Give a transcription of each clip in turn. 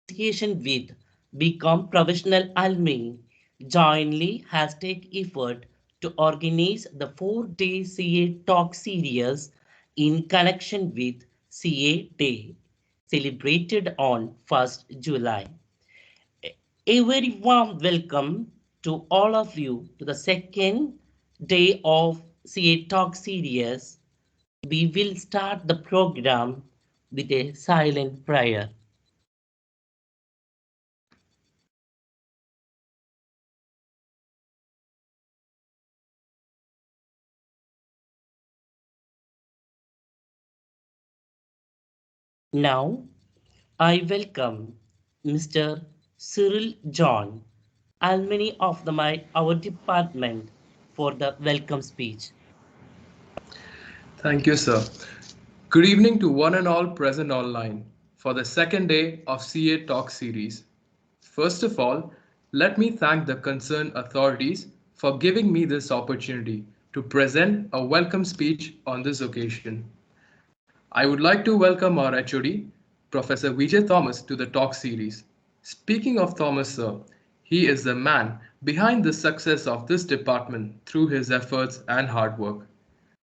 association with Become Professional Alumni jointly has taken effort to organize the 4-day CA Talk series in connection with CA Day, celebrated on 1st July. A very warm welcome to all of you to the second day of CA Talk series. We will start the program with a silent prayer. Now, I welcome Mr. Cyril John, alumni of our department, for the welcome speech. Thank you, sir. Good evening to one and all present online for the second day of CA Talk series. First of all, let me thank the concerned authorities for giving me this opportunity to present a welcome speech on this occasion. I would like to welcome our HOD, Professor Vijay Thomas, to the talk series. Speaking of Thomas, sir, he is the man behind the success of this department through his efforts and hard work.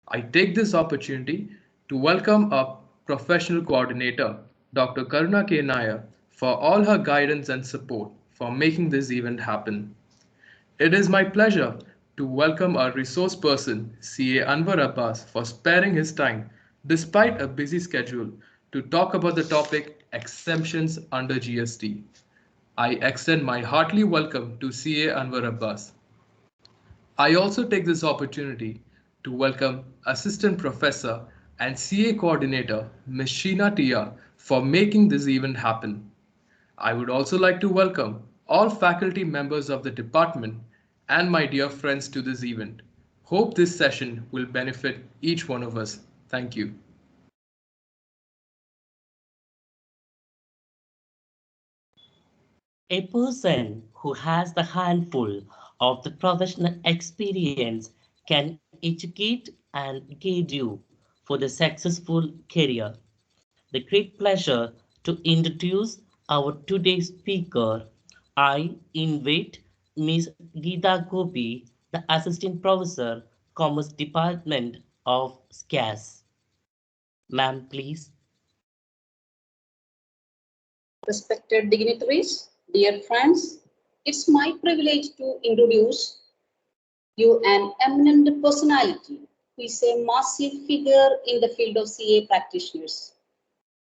I take this opportunity to welcome our professional coordinator, Dr. Karuna K. Nair, for all her guidance and support for making this event happen. It is my pleasure to welcome our resource person, CA Anwar Abbas, for sparing his time, despite a busy schedule, to talk about the topic exemptions under GST. I extend my hearty welcome to CA Anwar Abbas. I also take this opportunity to welcome Assistant Professor and CA Coordinator Ms. Sheena Tia for making this event happen. I would also like to welcome all faculty members of the department and my dear friends to this event. Hope this session will benefit each one of us. Thank you. A person who has the handful of the professional experience can educate and guide you for the successful career. The great pleasure to introduce our today's speaker. I invite Ms. Geeta Gopi, the Assistant Professor, Commerce Department of SCAS. Ma'am, please. Respected dignitaries, dear friends, it's my privilege to introduce you an eminent personality who is a massive figure in the field of CA practitioners.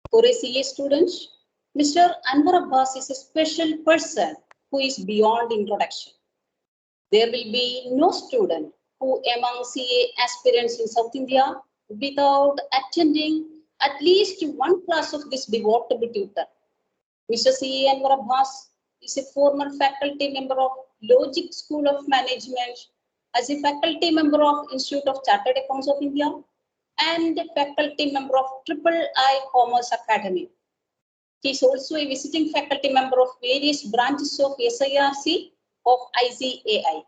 For a CA student, Mr. Anwar Abbas is a special person who is beyond introduction. There will be no student who among CA aspirants in South India without attending at least one class of this devoted tutor. Mr. C. Anwar Abbas is a former faculty member of Logic School of Management, as a faculty member of Institute of Chartered Accountants of India, and a faculty member of Triple I Commerce Academy. He is also a visiting faculty member of various branches of SIRC of ICAI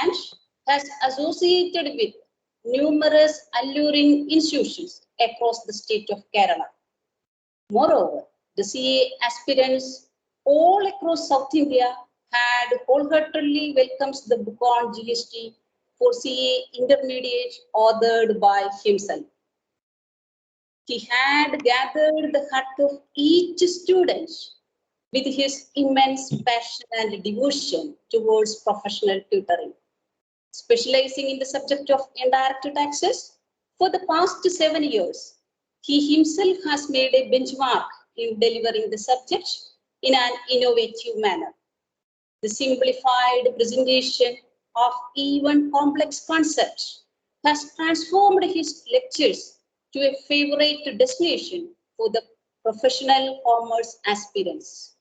and has associated with numerous alluring institutions across the state of Kerala. Moreover, the CA aspirants all across South India had wholeheartedly welcomes the book on GST for CA intermediate authored by himself. He had gathered the heart of each student with his immense passion and devotion towards professional tutoring. Specializing in the subject of indirect taxes for the past 7 years, he himself has made a benchmark in delivering the subject in an innovative manner. The simplified presentation of even complex concepts has transformed his lectures to a favorite destination for the professional commerce aspirants.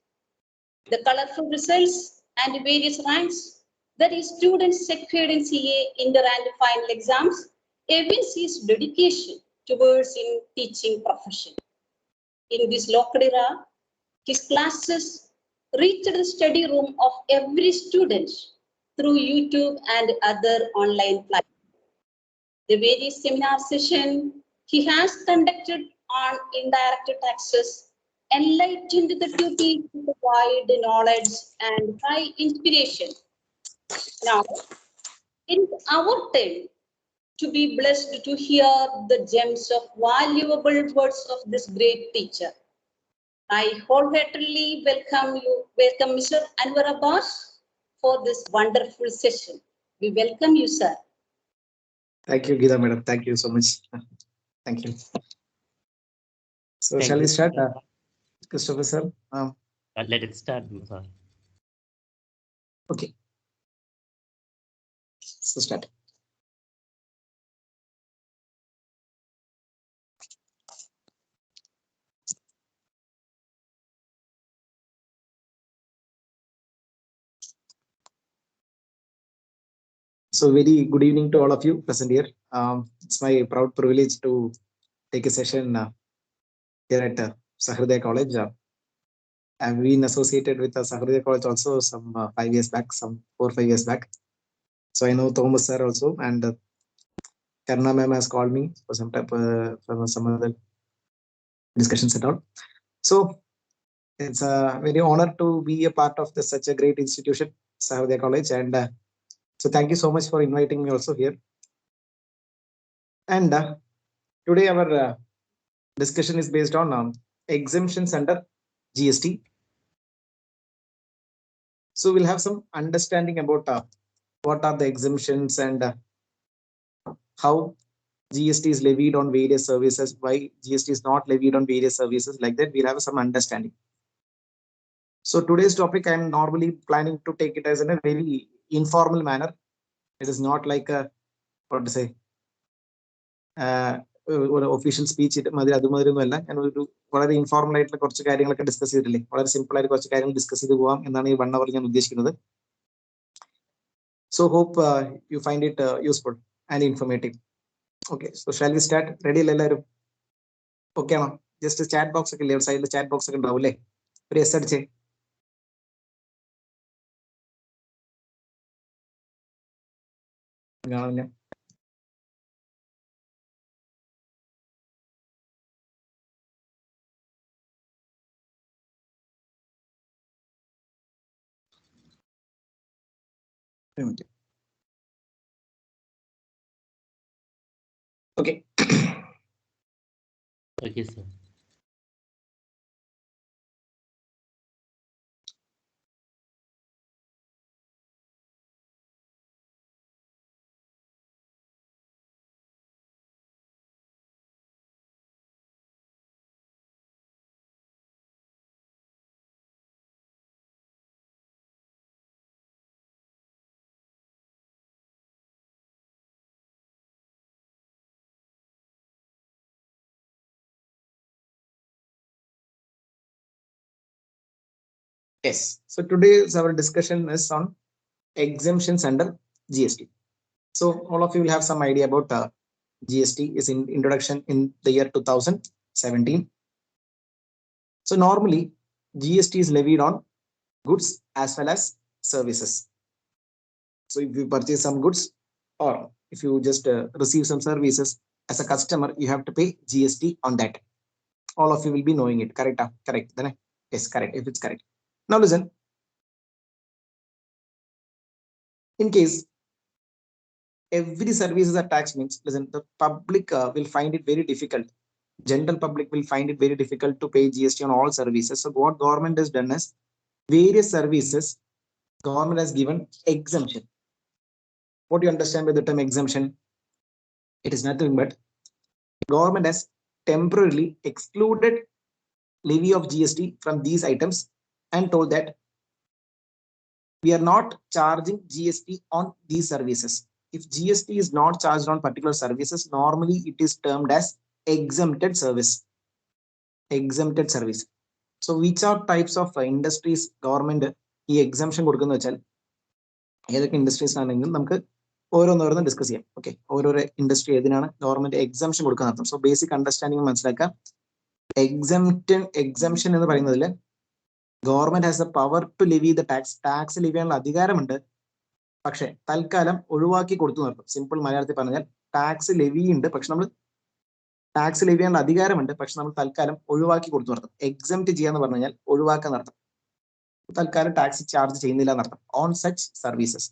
The colorful results and various ranks that his students secured in CA inter and final exams evince his dedication towards in teaching profession. In this locked era, his classes reached the study room of every student through YouTube and other online platforms. The various seminar sessions he has conducted on indirect taxes enlightened the duty to provide knowledge and high inspiration. Now, it is our turn to be blessed to hear the gems of valuable words of this great teacher. I wholeheartedly welcome Mr. Anwar Abbas for this wonderful session. We welcome you, sir. Thank you, Geeta madam. Thank you so much. Thank you. So Thank shall we you. start, Christopher sir? Let it start, sir. Okay. So start. So very good evening to all of you present here. It's my proud privilege to take a session here at Sahridaya College. I've been associated with Sahridaya College also some 5 years back, some 4 or 5 years back. So I know Thomas sir also, and Karna ma'am has called me for some type for some other discussions and all. So it's a very honor to be a part of such a great institution, Sahridaya College, and so thank you so much for inviting me also here. And today our discussion is based on exemptions under GST. So we'll have some understanding about what are the exemptions and how GST is levied on various services, why GST is not levied on various services, like that we'll have some understanding. So today's topic, I'm normally planning to take it as in a very informal manner. It is not like a, what to say, ഒരു official speech അതുമാതിരിയൊന്നുമല്ല. ഞാൻ ഒരു വളരെ informal ആയിട്ടുള്ള കുറച്ച് കാര്യങ്ങളൊക്കെ discuss ചെയ്തിട്ടില്ലേ, വളരെ simple ആയിട്ട് കുറച്ച് കാര്യങ്ങൾ ഡിസ്കസ് ചെയ്ത് പോവാം എന്നാണ് ഈ 1 hour ഞാൻ ഉദ്ദേശിക്കുന്നത്. So hope you find it useful and informative. Okay, so shall we start? Ready അല്ലേ എല്ലാവരും? ഓക്കെ ആണോ? ജസ്റ്റ് ചാറ്റ് ബോക്സ് ഒക്കെ ഇല്ലേ, സൈഡിൽ ചാറ്റ് ബോക്സ് ഒക്കെ ഉണ്ടാവും അല്ലേ? ഒരു എസ് അടിച്ചേ. കാണില്ല. Okay. Okay, sir. Yes. So today's our discussion is on exemptions under GST. So all of you will have some idea about GST is in introduction in the year 2017. So normally GST is levied on goods as well as services. So if you purchase some goods or if you just receive some services as a customer, you have to pay GST on that. All of you will be knowing it. Correct? Correct. Then yes, correct. If it's correct. Now listen. In case every services are taxed, means listen, the public will find it very difficult. General public will find it very difficult to pay GST on all services. So what government has done is various services government has given exemption. What do you understand by the term exemption? It is nothing but government has temporarily excluded levy of GST from these items and told that we are not charging GST on these services. If GST is not charged on particular services, normally it is termed as exempted service. Exempted service. So which are types of industries government ഈ exemption കൊടുക്കുന്ന വെച്ചാൽ ഏതൊക്കെ industries ആണെങ്കിലും നമുക്ക് ഓരോന്നോരോന്ന് discuss ചെയ്യാം. Okay, ഓരോരോ industry ഏതിനാണ് government exemption കൊടുക്കാൻ അർത്ഥം. സോ ബേസിക് അണ്ടർസ്റ്റാൻഡിംഗ് മനസ്സിലാക്കാം. എക്സംഷൻ എന്ന് പറയുന്നതിൽ government has a power to levy the tax. Tax levy ചെയ്യാനുള്ള അധികാരമുണ്ട്, പക്ഷെ തൽക്കാലം ഒഴിവാക്കി കൊടുത്തു നിർത്തും. സിമ്പിൾ മലയാളത്തിൽ പറഞ്ഞാൽ ടാക്സ് ലെവി ഉണ്ട്, പക്ഷെ നമ്മൾ ടാക്സ് ലെവി ചെയ്യാനുള്ള അധികാരമുണ്ട്, പക്ഷെ നമ്മൾ തൽക്കാലം ഒഴിവാക്കി കൊടുത്തു നടത്തും. എക്സംപ്റ്റ് ചെയ്യാന്ന് പറഞ്ഞു കഴിഞ്ഞാൽ ഒഴിവാക്കാൻ നടത്തും. തൽക്കാലം ടാക്സ് ചാർജ് ചെയ്യുന്നില്ല എന്നർത്ഥം on such services.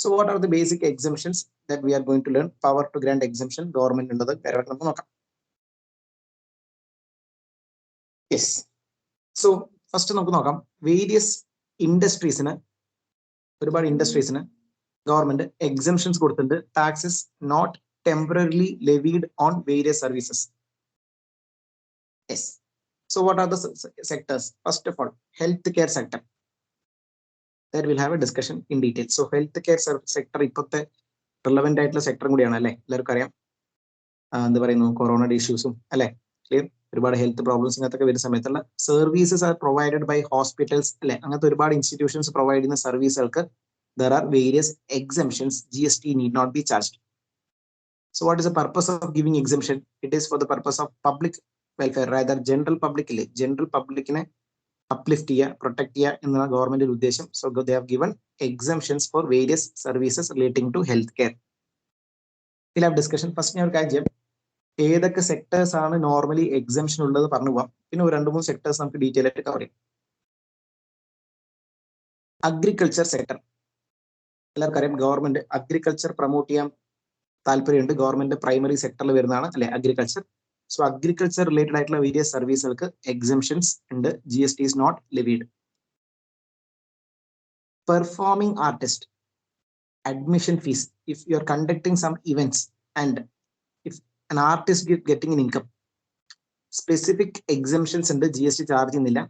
So what are the basic exemptions that we are going to learn? Power to grant exemption, government ഉള്ളത് നമുക്ക് നോക്കാം. Yes. So ഫസ്റ്റ് നമുക്ക് നോക്കാം, വേരിയസ് ഇൻഡസ്ട്രീസിന്, ഒരുപാട് ഇൻഡസ്ട്രീസിന് ഗവൺമെന്റ് എക്സംഷൻസ് കൊടുത്തിട്ടുണ്ട്. Taxes not temporarily levied on various services. Yes. So what are the sectors? First of all, healthcare sector. There we'll have a discussion in detail. So healthcare sector ഇപ്പോഴത്തെ relevant ആയിട്ടുള്ള സെക്ടറും കൂടിയാണ് അല്ലെ, എല്ലാവർക്കും അറിയാം. എന്താ പറയുന്നു, കൊറോണയുടെ ഇഷ്യൂസും അല്ലെ, ക്ലിയർ, ഒരുപാട് ഹെൽത്ത് പ്രോബ്ലംസ് ഇങ്ങനത്തൊക്കെ വരുന്ന സമയത്തുള്ള services are provided by hospitals അല്ലെ, അങ്ങനത്തെ ഒരുപാട് ഇൻസ്റ്റിറ്റ്യൂഷൻസ് പ്രൊവൈഡ് ചെയ്യുന്ന സർവീസുകൾക്ക് there are various exemptions. GST need not be charged. So what is the purpose of giving exemption? It is for the purpose of public welfare, rather general public ഇല്ലേ, general പബ്ലിക്കിനെ uplift ചെയ്യുക, protect ചെയ്യുക എന്നാണ് ഗവൺമെന്റിന്റെ ഉദ്ദേശം. So they have given exemptions for various services relating to health care. we'll have discussion. First ഞാൻ ഒരു കാര്യം ചെയ്യാം, ഏതൊക്കെ സെക്ടേഴ്സ് ആണ് നോർമലി എക്സംഷൻ ഉള്ളത് പറഞ്ഞു പോവാം, പിന്നെ ഒരു 2-3 സെക്ടേഴ്സ് നമുക്ക് ഡീറ്റെയിൽ ആയിട്ട് കവർ ചെയ്യാം. അഗ്രികൾച്ചർ സെക്ടർ, എല്ലാവർക്കും അറിയാം ഗവൺമെന്റ് അഗ്രികൾച്ചർ പ്രൊമോട്ട് ചെയ്യാൻ താല്പര്യമുണ്ട്. ഗവൺമെന്റ് പ്രൈമറി സെക്ടറിൽ വരുന്നതാണ് അല്ലെ അഗ്രികൾച്ചർ. സോ അഗ്രികൾച്ചർ റിലേറ്റഡ് ആയിട്ടുള്ള വേരിയസ് സർവീസുകൾക്ക് എക്സംഷൻസ് ഉണ്ട്. GST is not levied. Performing artist admission fees, if you are conducting some events and if an artist getting an income, specific exemptions ഉണ്ട്, GST charge ചെയ്യുന്നില്ല.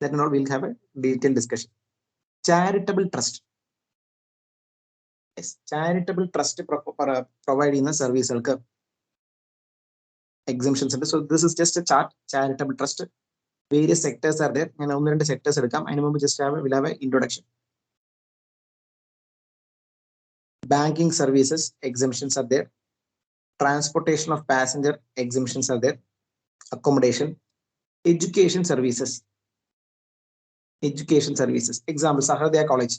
That and all we'll have a detailed discussion. Charitable trust. Yes, charitable trust provide ചെയ്യുന്ന സർവീസുകൾക്ക് exemptions ഉണ്ട്. So this is just a chart. Charitable trust, various sectors are there. ഞാൻ 1-2 sectors എടുക്കാം, അതിന് മുമ്പ് just we'll have a introduction. Banking services exemptions are there. Transportation of passenger exemptions are there. Accommodation. Education services. Example, Sahardaya College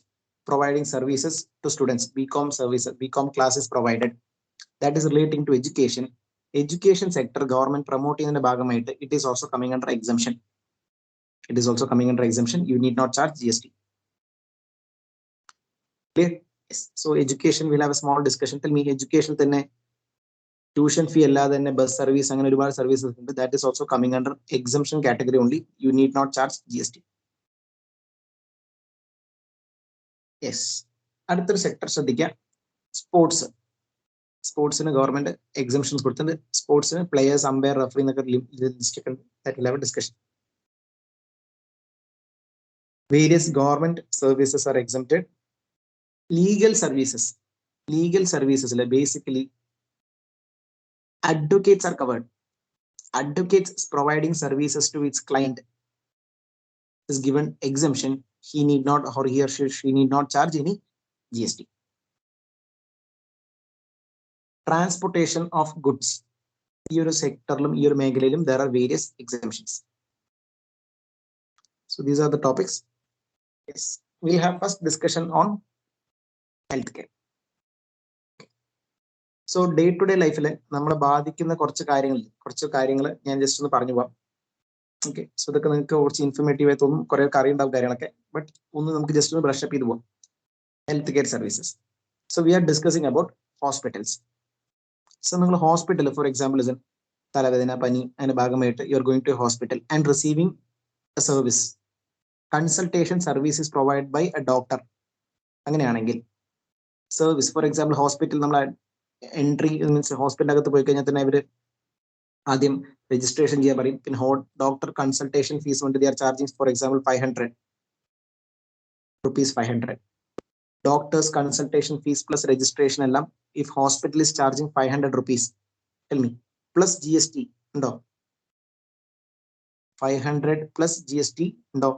providing services to students. BCom services, BCom classes provided. That is relating to education. Education sector government promoting in ഭാഗമായിട്ട് it is also coming under exemption. You need not charge GST. Clear? Yes. So education, we'll have a small discussion. Tell me, education തന്നെ tuition fee അല്ലാതെ തന്നെ bus service, അങ്ങനെ ഒരുപാട് services ഉണ്ട്. That is also coming under exemption category only. You need not charge GST. Yes. അടുത്തൊരു sector ശ്രദ്ധിക്കുക, സ്പോർട്സിന് government exemptions കൊടുത്തിട്ടുണ്ട്. സ്പോർട്സിന് പ്ലേയേഴ്സ്, അമ്പയർ, റഫറി എന്നൊക്കെ ലിസ്റ്റ് ഉണ്ട്. That will have a discussion. Various government services are exempted. Legal services basically advocates are covered. Advocates providing services to its client is given exemption. He need not, or he or she need not charge any GST. Transportation of goods, ഈ ഒരു സെക്ടറിലും ഈ ഒരു മേഖലയിലും there are various exemptions. So these are the topics. Yes, we'll have first discussion on healthcare. So day to day ലൈഫിൽ നമ്മളെ ബാധിക്കുന്ന കുറച്ച് കാര്യങ്ങൾ ഞാൻ ജസ്റ്റ് ഒന്ന് പറഞ്ഞു പോവാം. ഓക്കെ, സോ ഇതൊക്കെ നിങ്ങൾക്ക് കുറച്ച് ഇൻഫർമേറ്റീവ് ആയി തോന്നും, കുറെ അറിയുണ്ടാവും കാര്യങ്ങളൊക്കെ, ബട്ട് ഒന്ന് നമുക്ക് ജസ്റ്റ് ഒന്ന് ബ്രഷ് അപ്പ് ചെയ്ത് പോവാം. Health care services. So we are discussing about hospitals. So നിങ്ങൾ ഹോസ്പിറ്റൽ, ഫോർ എക്സാമ്പിൾ തലവേദന, പനി, അതിന്റെ ഭാഗമായിട്ട് you are going to hospital and receiving a service. Consultation service is provide by a doctor. അങ്ങനെയാണെങ്കിൽ service, for example hospital നമ്മൾ entry means ഹോസ്പിറ്റലിനകത്ത് പോയി കഴിഞ്ഞാൽ തന്നെ അവര് ആദ്യം രജിസ്ട്രേഷൻ ചെയ്യാൻ പറയും. പിന്നെ ഡോക്ടർ കൺസൾട്ടേഷൻ ഫീസ് കൊണ്ട് they are charging for example 500 rupees. Doctors consultation fees plus registration എല്ലാം if hospital is charging 500 rupees, tell me, plus GST ഉണ്ടോ? 500 plus GST ഉണ്ടോ?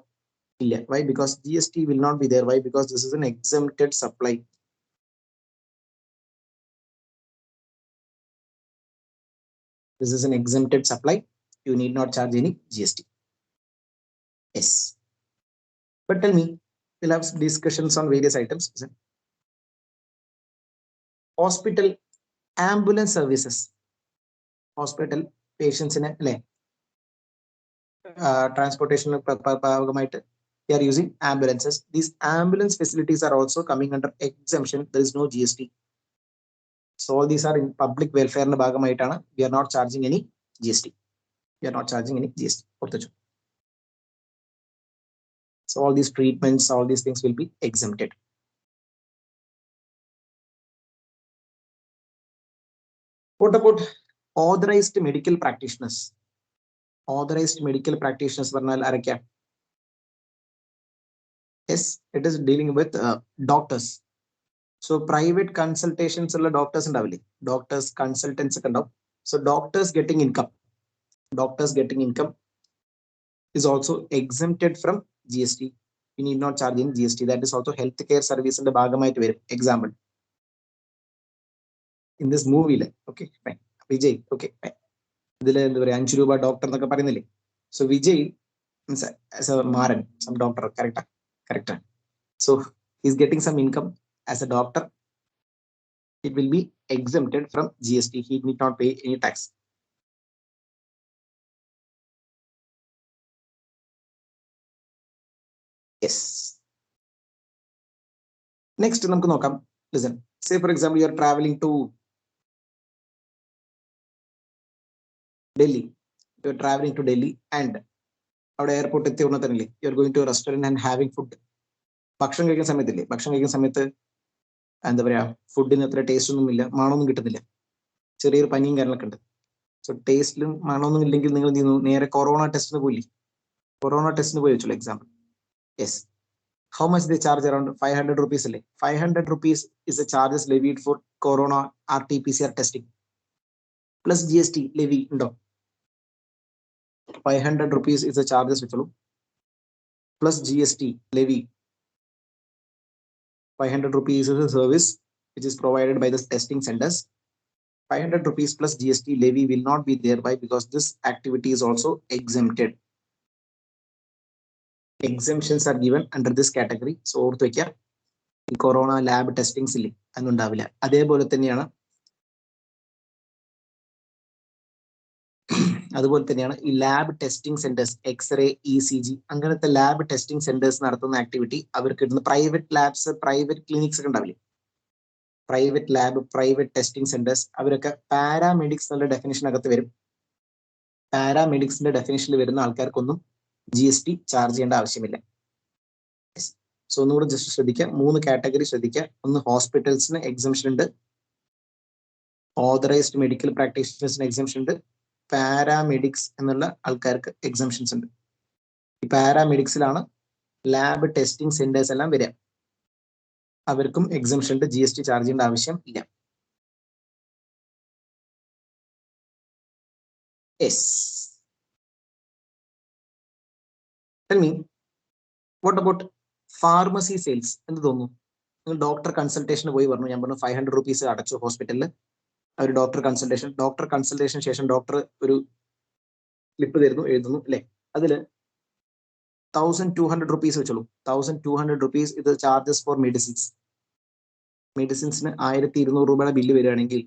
ഇല്ല. Why? Because GST will not be there. Why? Because this is an exempted supply. This is an exempted supply. You need not charge any GST. Yes. But tell me, we'll have discussions on various items. Hospital ambulance services. Hospital പേഷ്യൻസിനെ അല്ലെ transportation ഭാഗമായിട്ട് they are using ambulances. These ambulance facilities are also coming under exemption. There is no GST. So all these are in public welfare ന്റെ ഭാഗമായിട്ടാണ്. We are not charging any GST. We are not charging any GST. So all these treatments, all these things will be exempted. What about authorized medical practitioners? Authorized medical practitioners പറഞ്ഞാൽ ആരൊക്കെയാ? Yes, it is dealing with doctors. So private consultations ഉള്ള doctors ഉണ്ടാവില്ലേ? Doctors, consultants ഒക്കെ ഉണ്ടാവും. So doctors getting income is also exempted from GST. You need not charge in GST. That is also healthcare service ന്റെ ഭാഗമായിട്ട് വരും. Example. In this movie, okay, fine. Vijay, okay, fine. ഇതിൽ എന്താ പറയുക 5 രൂപ doctor എന്നൊക്കെ പറയുന്നില്ലേ? So Vijay as a Maran, some doctor, correct. So he's getting some income as a doctor. It will be exempted from GST. He need not pay any tax. Yes. Next, നമുക്ക് നോക്കാം. Listen. Say for example, you are traveling to Delhi. You are traveling to Delhi and അവിടെ airport എത്തിയ ഉടനെ തന്നെ you are going to a restaurant and having food. ഭക്ഷണം കഴിക്കുന്ന സമയത്ത് എന്താ പറയാ, ഫുഡിന് അത്ര ടേസ്റ്റ് ഒന്നും ഇല്ല, മണമൊന്നും കിട്ടുന്നില്ല, ചെറിയൊരു പനിയും കാര്യങ്ങളൊക്കെ ഉണ്ട്. സോ ടേസ്റ്റിലും മണമൊന്നും ഇല്ലെങ്കിൽ നിങ്ങൾ എന്ത് ചെയ്യുന്നു? നേരെ കൊറോണ ടെസ്റ്റിന് പോയി വെച്ചോളൂ example. Yes, how much they charge? Around 500 rupees alle. 500 rupees is the charges levied for corona RT-PCR testing plus GST levy undo. 500 rupees is the charges which plus GST levy. 500 rupees is a service which is provided by the testing centers. 500 rupees plus GST levy will not be thereby because this activity is also exempted. Exemptions are given under this category. So ഓർത്ത് വയ്ക്കുക, ഈ corona lab ടെസ്റ്റിംഗ്സ് ഇല്ലേ, അതൊന്നും ഉണ്ടാവില്ല. അതേപോലെ തന്നെയാണ് ഈ lab testing centres, x-ray, ECG അങ്ങനത്തെ ലാബ് ടെസ്റ്റിംഗ് സെന്റേഴ്സ് നടത്തുന്ന ആക്ടിവിറ്റി അവർക്ക് കിട്ടുന്ന പ്രൈവറ്റ് ലാബ്സ്, പ്രൈവറ്റ് ക്ലിനിക്സ് ഒക്കെ ഉണ്ടാവില്ലേ, private lab, private testing centres, അവരൊക്കെ പാരാമെഡിക്സ് എന്നുള്ള ഡെഫിനിഷനകത്ത് വരും. പാരാമെഡിക്സിന്റെ ഡെഫിനിഷനിൽ വരുന്ന ആൾക്കാർക്കൊന്നും GST ചാർജ് ചെയ്യേണ്ട ആവശ്യമില്ല. സോ ഒന്നുകൂടെ ജസ്റ്റ് ശ്രദ്ധിക്കുക, 3 കാറ്റഗറി ശ്രദ്ധിക്കുക. ഒന്ന്, ഹോസ്പിറ്റൽസിന് എക്സംഷൻ ഉണ്ട്, ഓതറൈസ്ഡ് മെഡിക്കൽ പ്രാക്ടീഷണേഴ്സിന് എക്സംഷൻ ഉണ്ട്, പാരാമെഡിക്സ് എന്നുള്ള ആൾക്കാർക്ക് എക്സംഷൻസ് ഉണ്ട്. ഈ പാരാമെഡിക്സിലാണ് ലാബ് ടെസ്റ്റിംഗ് സെന്റേഴ്സ് എല്ലാം വരിക. അവർക്കും എക്സംഷൻ ഉണ്ട്, GST ചാർജ് ചെയ്യേണ്ട ആവശ്യം ഇല്ല. Yes, tell me, what about pharmacy sales? എന്ത് തോന്നുന്നു? നിങ്ങൾ ഡോക്ടർ കൺസൾട്ടേഷന് പോയി പറഞ്ഞു, ഞാൻ പറഞ്ഞു 500 rupees അടച്ചു ഹോസ്പിറ്റലിൽ. ഒരു ഡോക്ടർ കൺസൾട്ടേഷൻ ശേഷം ഡോക്ടർ ഒരു സ്ലിപ്പ് തരുന്നു, എഴുതുന്നു അല്ലെ, അതിൽ 1200 rupees വെച്ചോളൂ. 1200 rupees ഇത് ചാർജസ് ഫോർ മെഡിസിൻസിന് 1200 രൂപയുടെ ബില്ല് വരികയാണെങ്കിൽ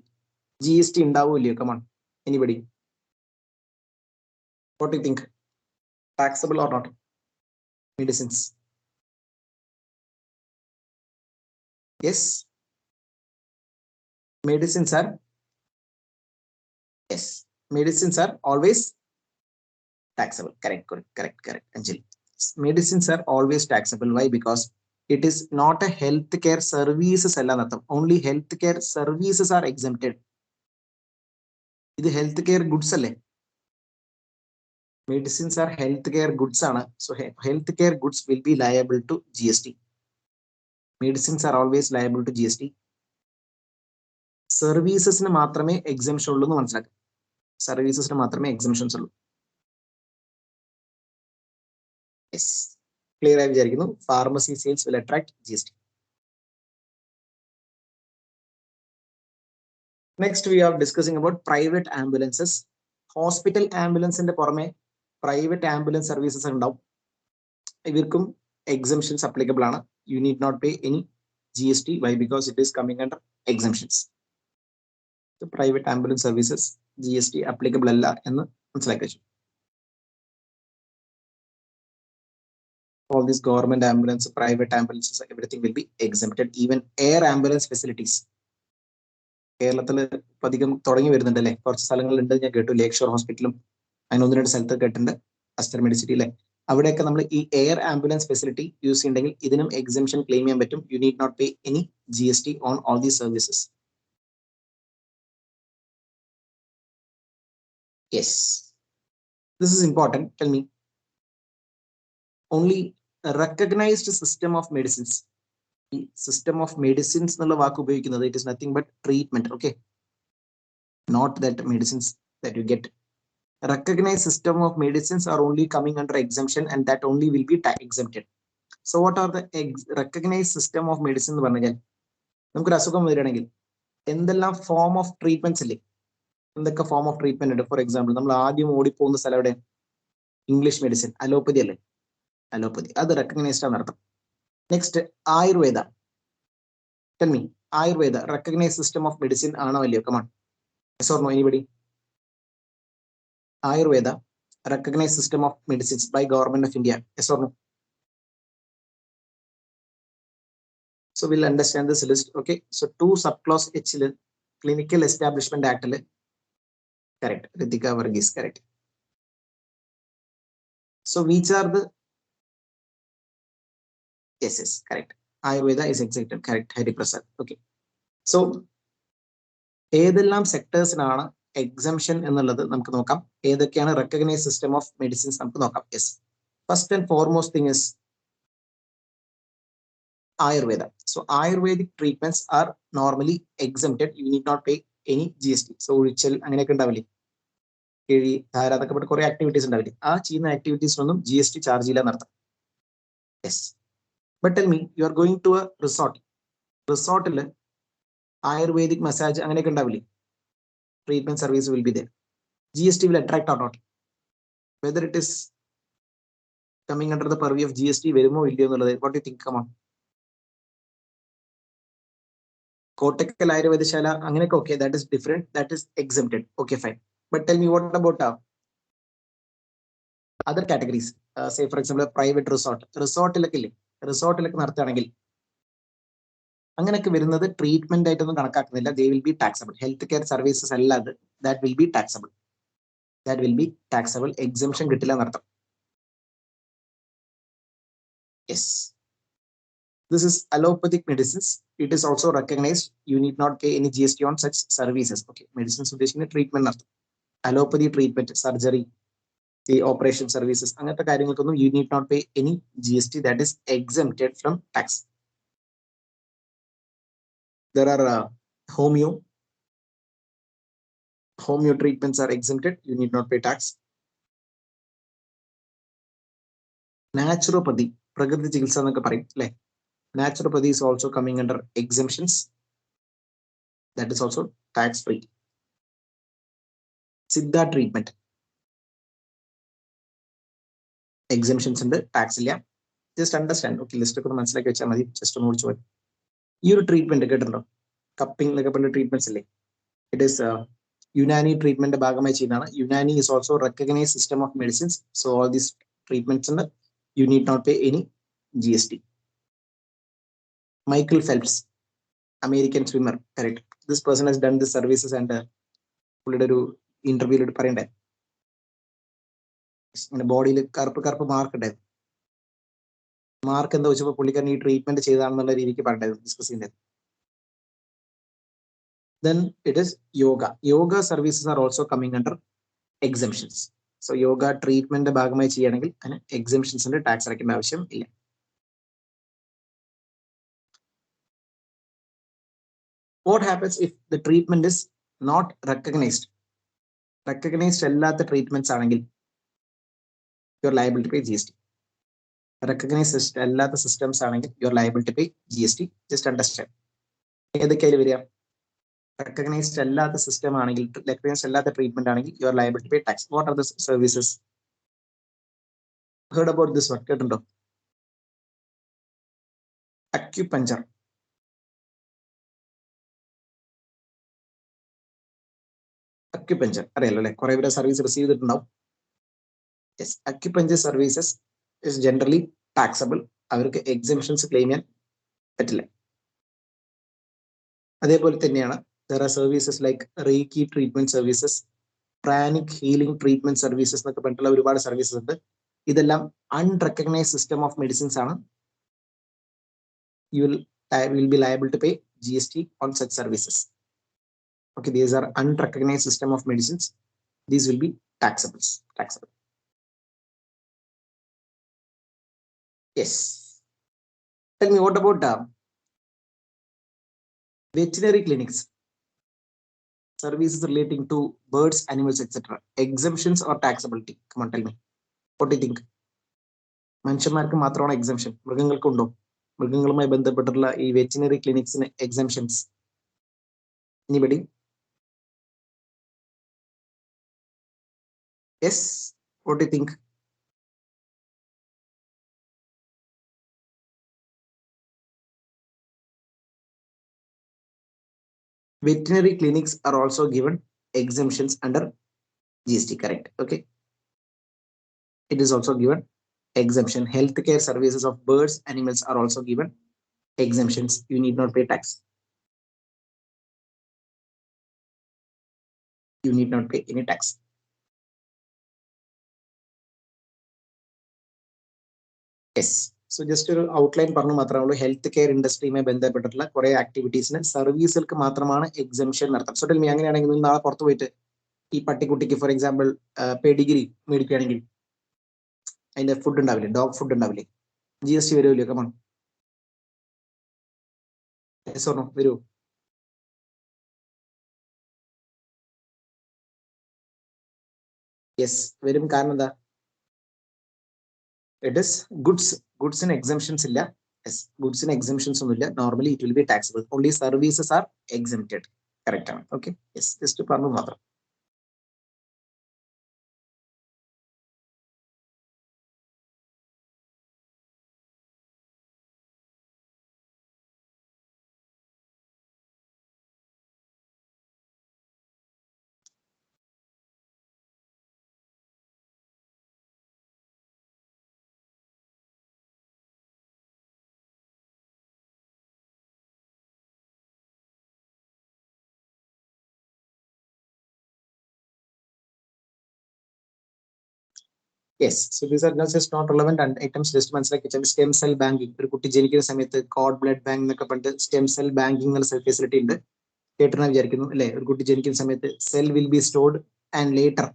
GST ഉണ്ടാവില്ലയോ? Come on, anybody, what you think, taxable or not? Medicines. Yes, medicines are always taxable. Correct, Anjali. Medicines are always taxable. Why? Because it is not a healthcare services. Only healthcare services are exempted. This healthcare goods alle. Medicines are healthcare goods. So healthcare goods will be liable to GST. Medicines are always liable to GST. Services ne maatrame exemption ullu nu manassilakka. Services ne maatrame exemptions ullu. Yes, clear ആയി വിചാരിക്കുന്നു. Pharmacy sales will attract GST. Next we are discussing about private ambulances. Hospital ambulance ന്റെ പുറമെ private ambulance services ഉണ്ടാവും. ഇവർക്കും exemptions applicable ആണ്. You need not pay any GST. Why? Because it is coming under exemptions. The private ambulance services GST applicable അല്ല എന്ന് മനസ്സിലാക്കി വെച്ചു. All these government ambulance, private ambulances, everything will be exempted. Even air ambulance facilities. കേരളത്തിൽ അധികം തുടങ്ങി വരുന്നുണ്ട് അല്ലെ, കുറച്ച് സ്ഥലങ്ങളുണ്ട്. ഞാൻ കേട്ടു ലേക്ക് ഷോർ ഹോസ്പിറ്റലും അതിന് 1-2 സ്ഥലത്ത് കേട്ടിട്ടുണ്ട്, അസ്റ്റർ മെഡിസിറ്റി അല്ലെ. അവിടെയൊക്കെ നമ്മൾ ഈ എയർ ആംബുലൻസ് ഫെസിലിറ്റി യൂസ് ചെയ്യുന്നുണ്ടെങ്കിൽ ഇതിനും എക്സംഷൻ ക്ലെയിം ചെയ്യാൻ പറ്റും. You need not pay any GST on all these services. Yes, this is important. Tell me, only recognised system of medicines. ഈ സിസ്റ്റം ഓഫ് മെഡിസിൻസ് എന്നുള്ള വാക്ക് ഉപയോഗിക്കുന്നത് it is nothing but treatment. Okay, not that medicines that you get. Recognized system of medicines are only coming under exemption, and that only will be exempted. So what are the recognized system of medicine എന്ന് പറഞ്ഞാൽ, നമുക്കൊരു അസുഖം വരികയാണെങ്കിൽ എന്തെല്ലാം form of treatments ഇല്ലേ, എന്തൊക്കെ form of treatment ഉണ്ട്. For example, നമ്മൾ ആദ്യം ഓടിപ്പോകുന്ന സ്ഥലം എവിടെ? ഇംഗ്ലീഷ് മെഡിസിൻ, അലോപ്പതി അല്ലേ, അലോപ്പതി, അത് റെക്കഗ്നൈസ്ഡ് ആണ് അർത്ഥം. നെക്സ്റ്റ് ആയുർവേദ. ടെൽ മീ, Ayurveda recognised system of medicine ആണോ അല്ലയോ? Come on, yes or no, anybody? Ayurveda, recognized system of medicines by Government of India. Yes or no? So we'll understand this list. Okay, so 2 subclause H Clinical Establishment Act. Correct. Ritika Varghese, correct. So which are the? Yes, correct. Ayurveda is exempted. Correct. Hari Prasad. Okay. So ഏതെല്ലാം സെക്ടേഴ്സിനാണ് exemption എന്നുള്ളത് നമുക്ക് നോക്കാം. ഏതൊക്കെയാണ് recognised system of medicines നമുക്ക് നോക്കാം. Yes, first and foremost thing is Ayurveda. So Ayurvedic treatments are normally exempted. You need not pay any GST. So ഒഴിച്ചൽ അങ്ങനെയൊക്കെ ഉണ്ടാവില്ലേ, കിഴി, ധാര, അതൊക്കെ പെട്ട് കുറെ ആക്ടിവിറ്റീസ് ഉണ്ടാവില്ലേ, ആ ചെയ്യുന്ന ആക്ടിവിറ്റീസിനൊന്നും GST ചാർജ് ചെയ്യില്ല എന്നർത്ഥം. Yes, but tell me, you are going to a resort. റിസോർട്ടിൽ ആയുർവേദിക് മസാജ് അങ്ങനെയൊക്കെ ഉണ്ടാവില്ലേ, treatment service will be there. GST will attract or not. Whether it is coming under the purview of GST വരുമോ ഇല്ലയോ എന്നുള്ളത്, what do you think? Come on. Kottakkal ആയുർവേദശാല അങ്ങനെയൊക്കെ, okay, that is different, that is exempted. Okay, fine. But tell me, what about other categories? Say for example, private resort. റിസോർട്ടിലൊക്കെ ഇല്ലേ, റിസോർട്ടിലൊക്കെ നടത്തുകയാണെങ്കിൽ അങ്ങനെയൊക്കെ വരുന്നത് treatment ആയിട്ടൊന്നും കണക്കാക്കുന്നില്ല. They will be taxable. Health care services അല്ലാതെ that will be taxable. That will be taxable. Exemption കിട്ടില്ല എന്നർത്ഥം. Yes, this is allopathic medicines. It is also recognised. You need not pay any GST on such services. Okay, medicines ഉദ്ദേശിക്കുന്ന treatment അർത്ഥം. Allopathy treatment, surgery, ഈ operation services, അങ്ങനത്തെ കാര്യങ്ങൾക്കൊന്നും you need not pay any GST. That is exempted from tax. There are homeo treatments are exempted. You need not pay tax. Naturopathy, prakriti chikitsa എന്നൊക്കെ പറയും അല്ലേ, naturopathy is also coming under exemptions. That is also tax free. Siddha treatment, exemptions ഉണ്ട്, tax ഇല്ല. Just understand. Okay, list ഒക്കെ മനസ്സിലാക്കി വെച്ചാൽ മതി. Just ഒന്ന് ഓടിച്ചു പോയി. ഈ ഒരു ട്രീറ്റ്മെന്റ് കേട്ടിട്ടുണ്ടോ? കപ്പിംഗ് എന്നൊക്കെ പറഞ്ഞ ട്രീറ്റ്മെന്റ്സ് ഇല്ലേ, ഇറ്റ് ഈസ് യുനാനി ട്രീറ്റ്മെന്റ് ഭാഗമായി ചെയ്യുന്നതാണ്. Unani is also recognized system of medicines. So all these treatments ഉണ്ട്, you need not pay any GST. Michael Phelps, American swimmer, correct. This person has done the services and പുള്ളിയുടെ ഒരു ഇന്റർവ്യൂവിൽ പറയണ്ടേ, ഇങ്ങനെ ബോഡിയിൽ കറുപ്പ് മാർക്ക് ഉണ്ടായിരുന്നു. മാർക്ക് എന്താ വെച്ചപ്പോൾ പുള്ളിക്കാരൻ ഈ ട്രീറ്റ്മെന്റ് ചെയ്താണെന്നുള്ള രീതിക്ക് പറഞ്ഞിട്ടുണ്ടായിരുന്നു, ഡിസ്കസ് ചെയ്യുന്നത്. Then it is yoga. Yoga services are also coming under exemptions. So yoga treatment ഭാഗമായി ചെയ്യുകയാണെങ്കിൽ അതിന് എക്സംഷൻസിന്റെ ടാക്സ് അടയ്ക്കേണ്ട ആവശ്യം ഇല്ല. What happens if the treatment is not recognized? Recognized അല്ലാത്ത ട്രീറ്റ്മെന്റ്സ് ആണെങ്കിൽ you are liable to pay GST. Recognized അല്ലാത്ത systems ആണെങ്കിൽ you are liable to pay GST. Just understand. ഏതൊക്കെയായാലും വരിക, recognized അല്ലാത്ത സിസ്റ്റം ആണെങ്കിൽ, recognized അല്ലാത്ത ട്രീറ്റ്മെന്റ് ആണെങ്കിൽ you are liable to pay tax. What are the services? Heard about this one? കേട്ടിട്ടുണ്ടോ? Acupuncture. Acupuncture അറിയാലോ അല്ലെ, കുറെ പേര് സർവീസ് റിസീവ് ചെയ്തിട്ടുണ്ടാവും. Yes, acupuncture services is generally taxable. അവർക്ക് എക്സംഷൻസ് ക്ലെയിം ചെയ്യാൻ പറ്റില്ല. അതേപോലെ തന്നെയാണ് there are services like Reiki treatment services, pranic healing treatment services എന്നൊക്കെ പറഞ്ഞിട്ടുള്ള ഒരുപാട് സർവീസസ് ഉണ്ട്. ഇതെല്ലാം അൺറെക്കഗ്നൈസ് സിസ്റ്റം ഓഫ് മെഡിസിൻസ് ആണ്. You will be liable to pay GST on such services. Okay, these are unrecognized system of medicines. These will be taxable. Yes. Tell me, what about veterinary clinics? Services relating to birds, animals, etc. Exemptions or taxability? Come on, tell me. What do you think? മനുഷ്യന്മാർക്ക് മാത്രമാണ് exemption, മൃഗങ്ങൾക്കുണ്ടോ? മൃഗങ്ങളുമായി ബന്ധപ്പെട്ടുള്ള ഈ veterinary ക്ലിനിക്സിന് exemptions? Anybody? Yes, what do you think? Veterinary clinics are also given exemptions under GST, correct? Okay, it is also given exemption. Healthcare services of birds, animals are also given exemptions. You need not pay tax. You need not pay any tax. Yes. So just ഒരു outline പറഞ്ഞു മാത്രമേ ഉള്ളൂ. Health care ഇൻഡസ്ട്രിയുമായി ബന്ധപ്പെട്ടിട്ടുള്ള കുറെ ആക്ടിവിറ്റീസിന് സർവീസുകൾക്ക് മാത്രമാണ് exemption നടത്തുന്നത്. So tell me, അങ്ങനെയാണെങ്കിൽ നിങ്ങൾ നാളെ പുറത്ത് പോയിട്ട് ഈ പട്ടിക്കുട്ടിക്ക് ഫോർ എക്സാമ്പിൾ പെഡിഗ്രി മേടിക്കുകയാണെങ്കിൽ അതിന്റെ ഫുഡ് ഉണ്ടാവില്ലേ, ഡോഗ് ഫുഡ് ഉണ്ടാവില്ലേ, GST വരുമല്ലോ? Come on, yes or no? വരുമോ? യെസ്, വരും. കാരണം എന്താ? ഇറ്റ് ഇസ് ഗുഡ്സിന് എക്സംഷൻസ് ഇല്ല. യെസ്, ഗുഡ്സിന് എക്സംഷൻസ് ഒന്നുമില്ല. Normally it will be taxable. Only services are exempted. Correct ആണ്. ഓക്കെ, യെസ്, ജസ്റ്റ് പറഞ്ഞു മാത്രം. Yes, so these are just not relevant items. Just മനസ്സിലാക്കി വെച്ചാൽ സ്റ്റെം സെൽ ബാങ്കിങ്, ഒരു കുട്ടി ജനിക്കുന്ന സമയത്ത് കോഡ് ബ്ലഡ് ബാങ്ക് എന്നൊക്കെ പറഞ്ഞിട്ട് സ്റ്റെം സെൽ ബാങ്കിങ് എന്നുള്ള ഫെസിലിറ്റി ഉണ്ട്. കേട്ടെന്ന് വിചാരിക്കുന്നു അല്ലെ? ഒരു കുട്ടി ജനിക്കുന്ന സമയത്ത് cell will be stored and later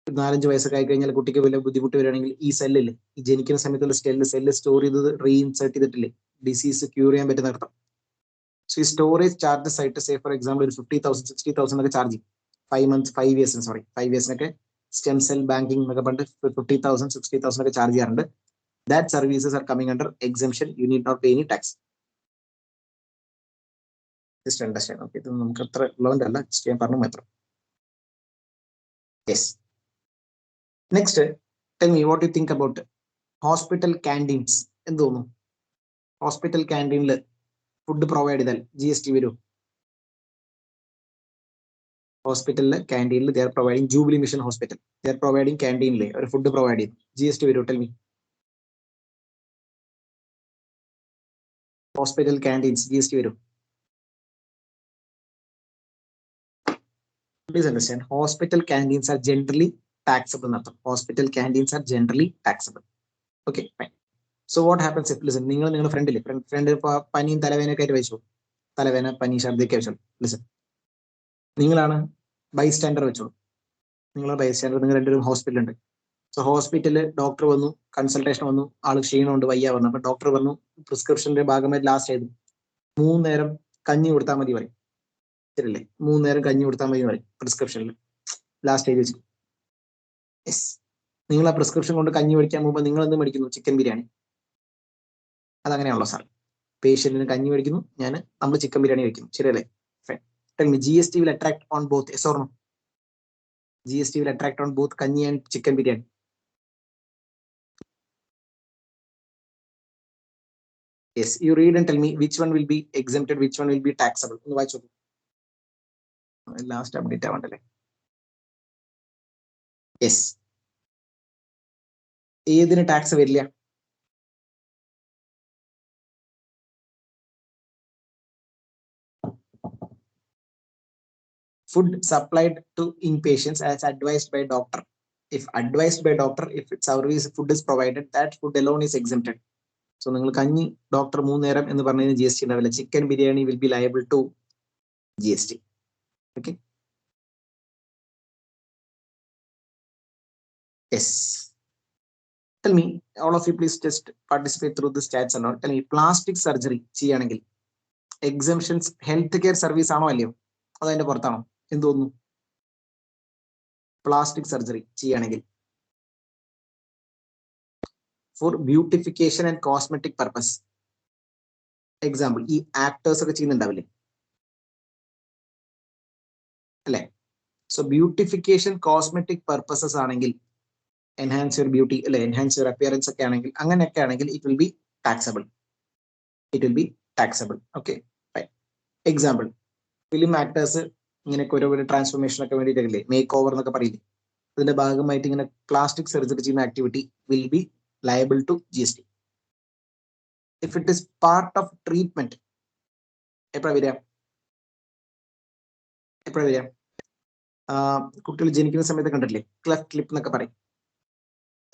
4-5 വയസ്സൊക്കെ ആയി കഴിഞ്ഞാൽ കുട്ടിക്ക് വല്ല ബുദ്ധിമുട്ട് വരികയാണെങ്കിൽ ഈ സെല്ലില് ഈ ജനിക്കുന്ന സമയത്തുള്ള സെല്ല് സ്റ്റോർ ചെയ്തത് റീഇൻസേർട്ട് ചെയ്തിട്ടില്ലേ, ഡിസീസ് ക്യൂർ ചെയ്യാൻ പറ്റുന്ന അർത്ഥം. സോ ഈ സ്റ്റോറേജ് ചാർജസ് ആയിട്ട് സേ ഫോർ എക്സാമ്പിൾ ഒരു 50,000 60,000 ഒക്കെ ചാർജ് ചെയ്യും. 5 ഇയേഴ്സിനൊക്കെ സ്റ്റെം സെൽ ബാങ്കിങ് എന്നൊക്കെ പറഞ്ഞിട്ട് 50,000 60,000 ഒക്കെ ചാർജ് ചെയ്യാറുണ്ട്. That services are coming under exemption. You need not pay any tax. Just understand. Okay, ഇത് നമുക്ക് അത്ര റിലവന്റ് അല്ല, ജസ്റ്റ് ഞാൻ പറഞ്ഞു മാത്രം. Yes, next tell me what you think about hospital canteens. എന്ത് തോന്നുന്നു? ഹോസ്പിറ്റൽ ക്യാൻറ്റീനിൽ ഫുഡ് പ്രൊവൈഡ് ചെയ്താൽ GST വരും? ഹോസ്പിറ്റലിലെ ക്യാൻറ്റീനിൽ they are providing, Jubilee Mission Hospital they are providing ക്യാൻറ്റീനിൽ ഒരു ഫുഡ് പ്രൊവൈഡ് ചെയ്യും, GST വരും? Tell me. Hospital canteens GST വരും? Please understand, hospital canteens are generally taxable. Hospital canteens are generally taxable. Okay, fine. So what happens if, listen, നിങ്ങളുടെ ഫ്രണ്ടില് front പനിയും തലവേനൊക്കെ ആയിട്ട് വെച്ചു, തലവേന പനി ഛർദിയൊക്കെ വെച്ചോളൂ. ലിസൺ, നിങ്ങളാണ് ബൈസ്റ്റാൻഡർ വെച്ചോളൂ. നിങ്ങൾ ബൈസ്റ്റാൻഡർ, നിങ്ങൾ രണ്ടുപേരും ഹോസ്പിറ്റലുണ്ട്. സോ ഹോസ്പിറ്റലിൽ ഡോക്ടർ വന്നു, കൺസൾട്ടേഷൻ വന്നു, ആള് ക്ഷീണമുണ്ട്, വയ്യ പറഞ്ഞു. അപ്പൊ ഡോക്ടർ പറഞ്ഞു പ്രിസ്ക്രിപ്ഷന്റെ ഭാഗമായി ലാസ്റ്റ് ആയത് 3 നേരം കഞ്ഞി കൊടുത്താൽ മതി പറയും. ശരിയല്ലേ? 3 നേരം കഞ്ഞി കൊടുത്താൽ മതി പറയും പ്രിസ്ക്രിപ്ഷനിൽ ലാസ്റ്റ് എഴുതി വെച്ചു. യെസ്, നിങ്ങൾ ആ പ്രിസ്ക്രിപ്ഷൻ കൊണ്ട് കഞ്ഞി മേടിക്കാൻ പോകുമ്പോൾ നിങ്ങൾ എന്ത് മേടിക്കുന്നു? ചിക്കൻ ബിരിയാണി. അതങ്ങനെയാണല്ലോ സാർ, പേഷ്യന്റിന് കഞ്ഞി മേടിക്കുന്നു, നമ്മൾ ചിക്കൻ ബിരിയാണി കഴിക്കുന്നു. ശരിയല്ലേ? Tell me, GST will attract on both, yes or no? GST will attract on both കഞ്ഞി and chicken biryani. Yes, you read and tell me which one will be exempted, which one will be taxable. ഒന്ന് വായിച്ചോളൂ. Last update ആവണ്ടല്ലേ. Yes. ഏതിന് tax വരില്ല? Food supplied to inpatients as advised by doctor. If advised by doctor, if service food is provided, that food alone is exempted. So നിങ്ങൾ കഞ്ഞി doctor 3 നേരം എന്ന് പറഞ്ഞതിന് GST ഉണ്ടാവില്ല. Chicken biryani will be liable to GST. Okay. Yes. Tell me, all of you please just participate through the stats and all. Tell me, plastic surgery ചെയ്യണമെങ്കിൽ exemptions health care service ആണോ അല്ലയോ? അതതിന്റെ പുറത്താണോ? എന്ത് തോന്നുന്നു? Plastic surgery ചെയ്യണമെങ്കിൽ for beautification and cosmetic purpose. Example, ഈ actors ഒക്കെ ചെയ്യുന്നുണ്ടാവില്ലേ അല്ലെ? So beautification cosmetic purposes ആണെങ്കിൽ, എൻഹാൻസ് യുവർ ബ്യൂട്ടി അല്ലെ, എൻഹാൻസ് യുവർ അപ്പിയറൻസ് ഒക്കെ ആണെങ്കിൽ, അങ്ങനെയൊക്കെ ആണെങ്കിൽ it will be taxable. It will be taxable. Okay, example, film actors ഇങ്ങനെയൊക്കെ ഓരോ ട്രാൻസ്ഫോർമേഷൻ ഒക്കെ വേണ്ടിയിട്ടില്ലേ, മേക്ക് ഓവർ എന്നൊക്കെ പറയില്ലേ, അതിന്റെ ഭാഗമായിട്ട് ഇങ്ങനെ പ്ലാസ്റ്റിക് സർജറി ചെയ്യുന്ന activity will be liable to GST. If it is part of treatment എപ്പോഴാ വരിക? എപ്പോഴാ വരിക? കുട്ടികൾ ജനിക്കുന്ന സമയത്ത് കണ്ടിട്ടില്ലേ, ക്ലെഫ്റ്റ് ലിപ്പ് എന്നൊക്കെ പറയും,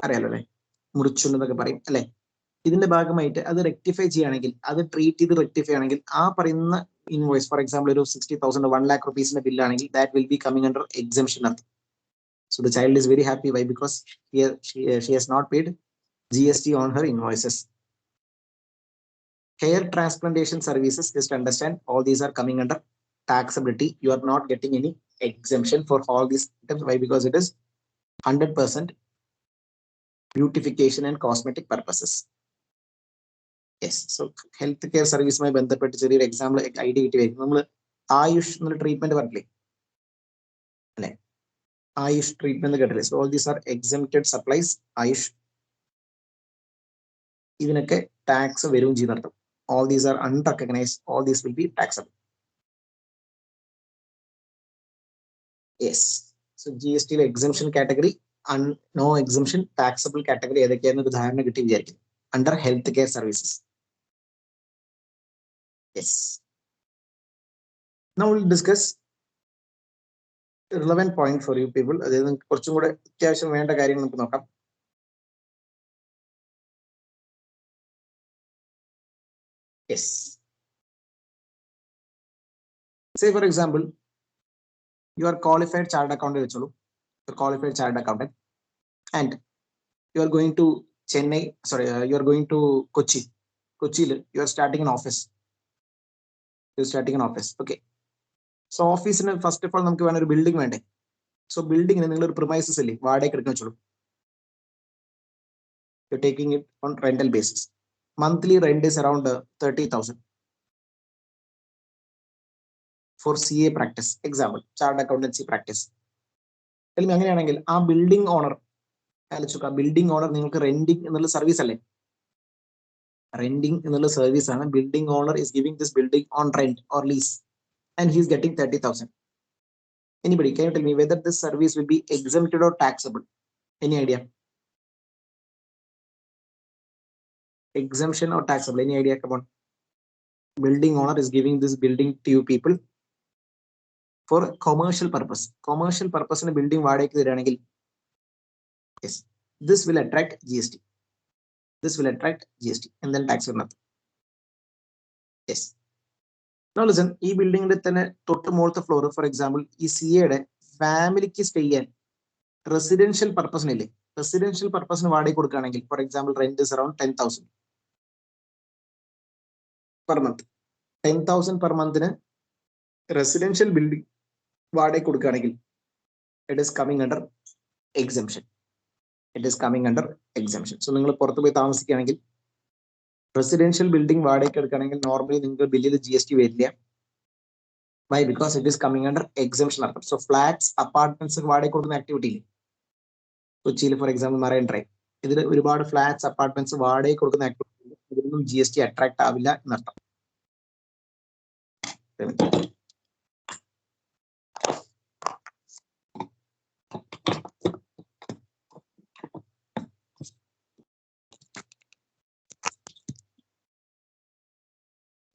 അറിയാലോ അല്ലെ, മുറിച്ചുണ്ടെന്നൊക്കെ പറയും അല്ലെ. ഇതിന്റെ ഭാഗമായിട്ട് അത് റെക്ടിഫൈ ചെയ്യുകയാണെങ്കിൽ, അത് ട്രീറ്റ് ചെയ്ത് റെക്ടിഫൈ ആണെങ്കിൽ, ആ പറയുന്ന ഇൻവോയ്സ് ഫോർ എക്സാമ്പിൾ ഒരു 60,000 1 lakh rupees ബില്ലാണെങ്കിൽ that will be coming under exemption അർത്ഥം. So the child is very happy. Why? Because she has not paid GST on her invoices. Hair transplantation services, just understand all these are coming under taxability. You are not getting any exemption for all these items. Why? Because it is 100% beautification and cosmetic purposes. Yes. So healthcare service may ബന്ധപ്പെട്ട് ചെറിയൊരു example idea കിട്ടി വരും. നമ്മൾ ആയുഷ് എന്നുള്ള treatment പറഞ്ഞില്ലേ അല്ലെ, Ayush treatment കേട്ടില്ലേ. So all these are exempted supplies. Ayush ഇതിനൊക്കെ ടാക്സ് വരും ചെയ്യുന്നർത്ഥം. All these are unrecognized. All these will be taxable. Yes. So GST exemption category and no exemption taxable category ഏതൊക്കെയാണെന്ന് ഒരു ധാരണ കിട്ടി വിചാരിക്കും. Under healthcare services. Yes. Now we'll discuss a relevant point for you people. അതായത് കുറച്ചും കൂടെ അത്യാവശ്യം വേണ്ട കാര്യങ്ങൾ നമുക്ക് നോക്കാം. Yes. Say for example, you are qualified chartered accountant വെച്ചോളൂ. Qualified chartered accountant and you are going to Chennai, sorry, you are going to Kochi. Kochil, you are starting an office. You are starting an office. Okay. So office in first of all, നമുക്ക് വേണം ഒരു building വേണ്ടേ. So ബിൽഡിങ്ങിന് നിങ്ങൾ ഒരു premises അല്ലേ വാടകയ്ക്ക് എടുക്കാൻ വെച്ചോളൂ. You are taking it on rental basis. Monthly rent is around 30,000 for CA practice. Example, chartered accountancy practice. അങ്ങനെയാണെങ്കിൽ ആ ബിൽഡിംഗ് ഓണർ ആലോചിക്കുക, ബിൽഡിംഗ് ഓണർ നിങ്ങൾക്ക് റെന്റിങ് എന്നുള്ള സർവീസ് അല്ലേ, റെന്റിങ് എന്നുള്ള സർവീസ് ആണ്. Building owner is giving this building on rent or lease and he is getting 30,000. Anybody can you tell me whether this service will be exempted or taxable? Any idea? Exemption or taxable? Any idea? Come on. Building owner is giving this building to you people for commercial purpose. Commercial purpose in a building വാടകയ്ക്ക് തരാണെങ്കിൽ, yes, this will attract GST. This will attract GST and then tax will not. Yes. Now listen, ഈ ബിൽഡിങ്ങിന്റെ തന്നെ തൊട്ട് മുകളിലത്തെ floor for example ഈ സിയുടെ ഫാമിലിക്ക് stay ചെയ്യാൻ റെസിഡൻഷ്യൽ പർപ്പസിനില്ലേ, റെസിഡൻഷ്യൽ പർപ്പസിന് വാടക കൊടുക്കുകയാണെങ്കിൽ for example rent is around 10,000 per month. 10,000 per മന്തിന് റെസിഡൻഷ്യൽ ബിൽഡിംഗ് വാടക കൊടുക്കുകയാണെങ്കിൽ it is coming under exemption. It is coming under exemption. So നിങ്ങൾ പുറത്ത് പോയി താമസിക്കുകയാണെങ്കിൽ റെസിഡൻഷ്യൽ ബിൽഡിംഗ് വാടകയ്ക്ക് എടുക്കുകയാണെങ്കിൽ നോർമലി നിങ്ങൾക്ക് ബില്ലിൽ GST വരില്ല. Why? Because it is coming under exemption. So flats, apartments വാടക കൊടുക്കുന്ന ആക്ടിവിറ്റി ഇല്ലേ കൊച്ചിയിൽ ഫോർ എക്സാമ്പിൾ മറൈൻ ഡ്രൈവ്, ഇതിൽ ഒരുപാട് ഫ്ലാറ്റ്സ് അപ്പാർട്ട്മെന്റ്സ് വാടക കൊടുക്കുന്ന ആക്ടിവിറ്റി, ഇതിലൊന്നും GST അട്രാക്ട് ആവില്ല എന്നർത്ഥം.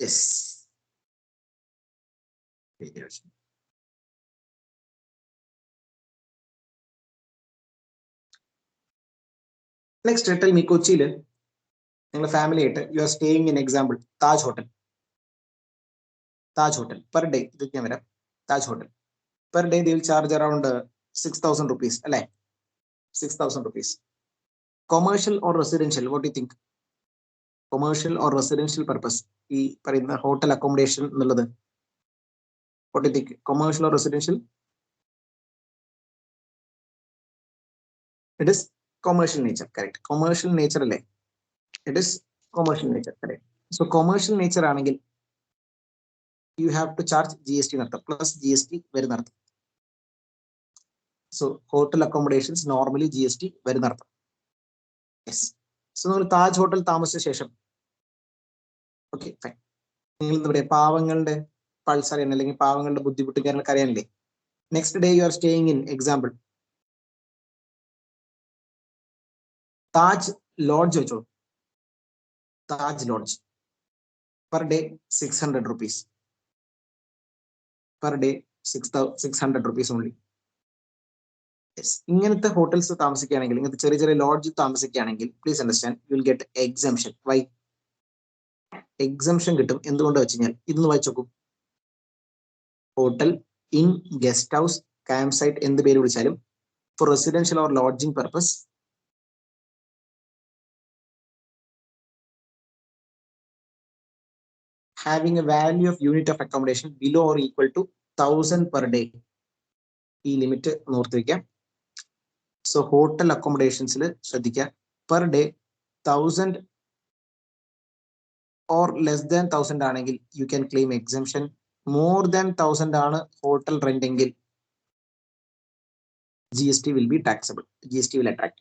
Yes. Next, tell me, Kochi, family, you are staying in example, Taj Hotel. Taj Hotel per day. Taj Hotel per day they will charge around 6,000 rupees. 6,000 rupees. Commercial or residential? What do you think? Commercial or residential purpose? The hotel accommodation. What do you think? Commercial or residential? It is commercial nature. Correct. Commercial nature. It is commercial nature. Correct. So commercial nature anengil you have to charge GST plus GST very nartha. So hotel accommodations normally GST very nartha. Yes. So Taj Hotel Tamas Session. Okay, fine. Pavangal Pulsar and Pavangal Buddhi Karianle. Next day you are staying in example. Taj Lodge. Taj Lodge. Per day 600 rupees. Per day 600 rupees only. Yes. In the hotels to Tamasikanangil, in the Cherry Lodge Tamasikanangil, please understand, you will get exemption. Why? Exemption get in the Wonder hotel in guest house campsite in the Beru for residential or lodging purpose. Having a value of unit of accommodation below or equal to 1,000 per day. E limit north. So hotel accommodations per day 1,000 or less than 1,000 you can claim exemption. More than 1,000 hotel renting GST will be taxable. GST will attract.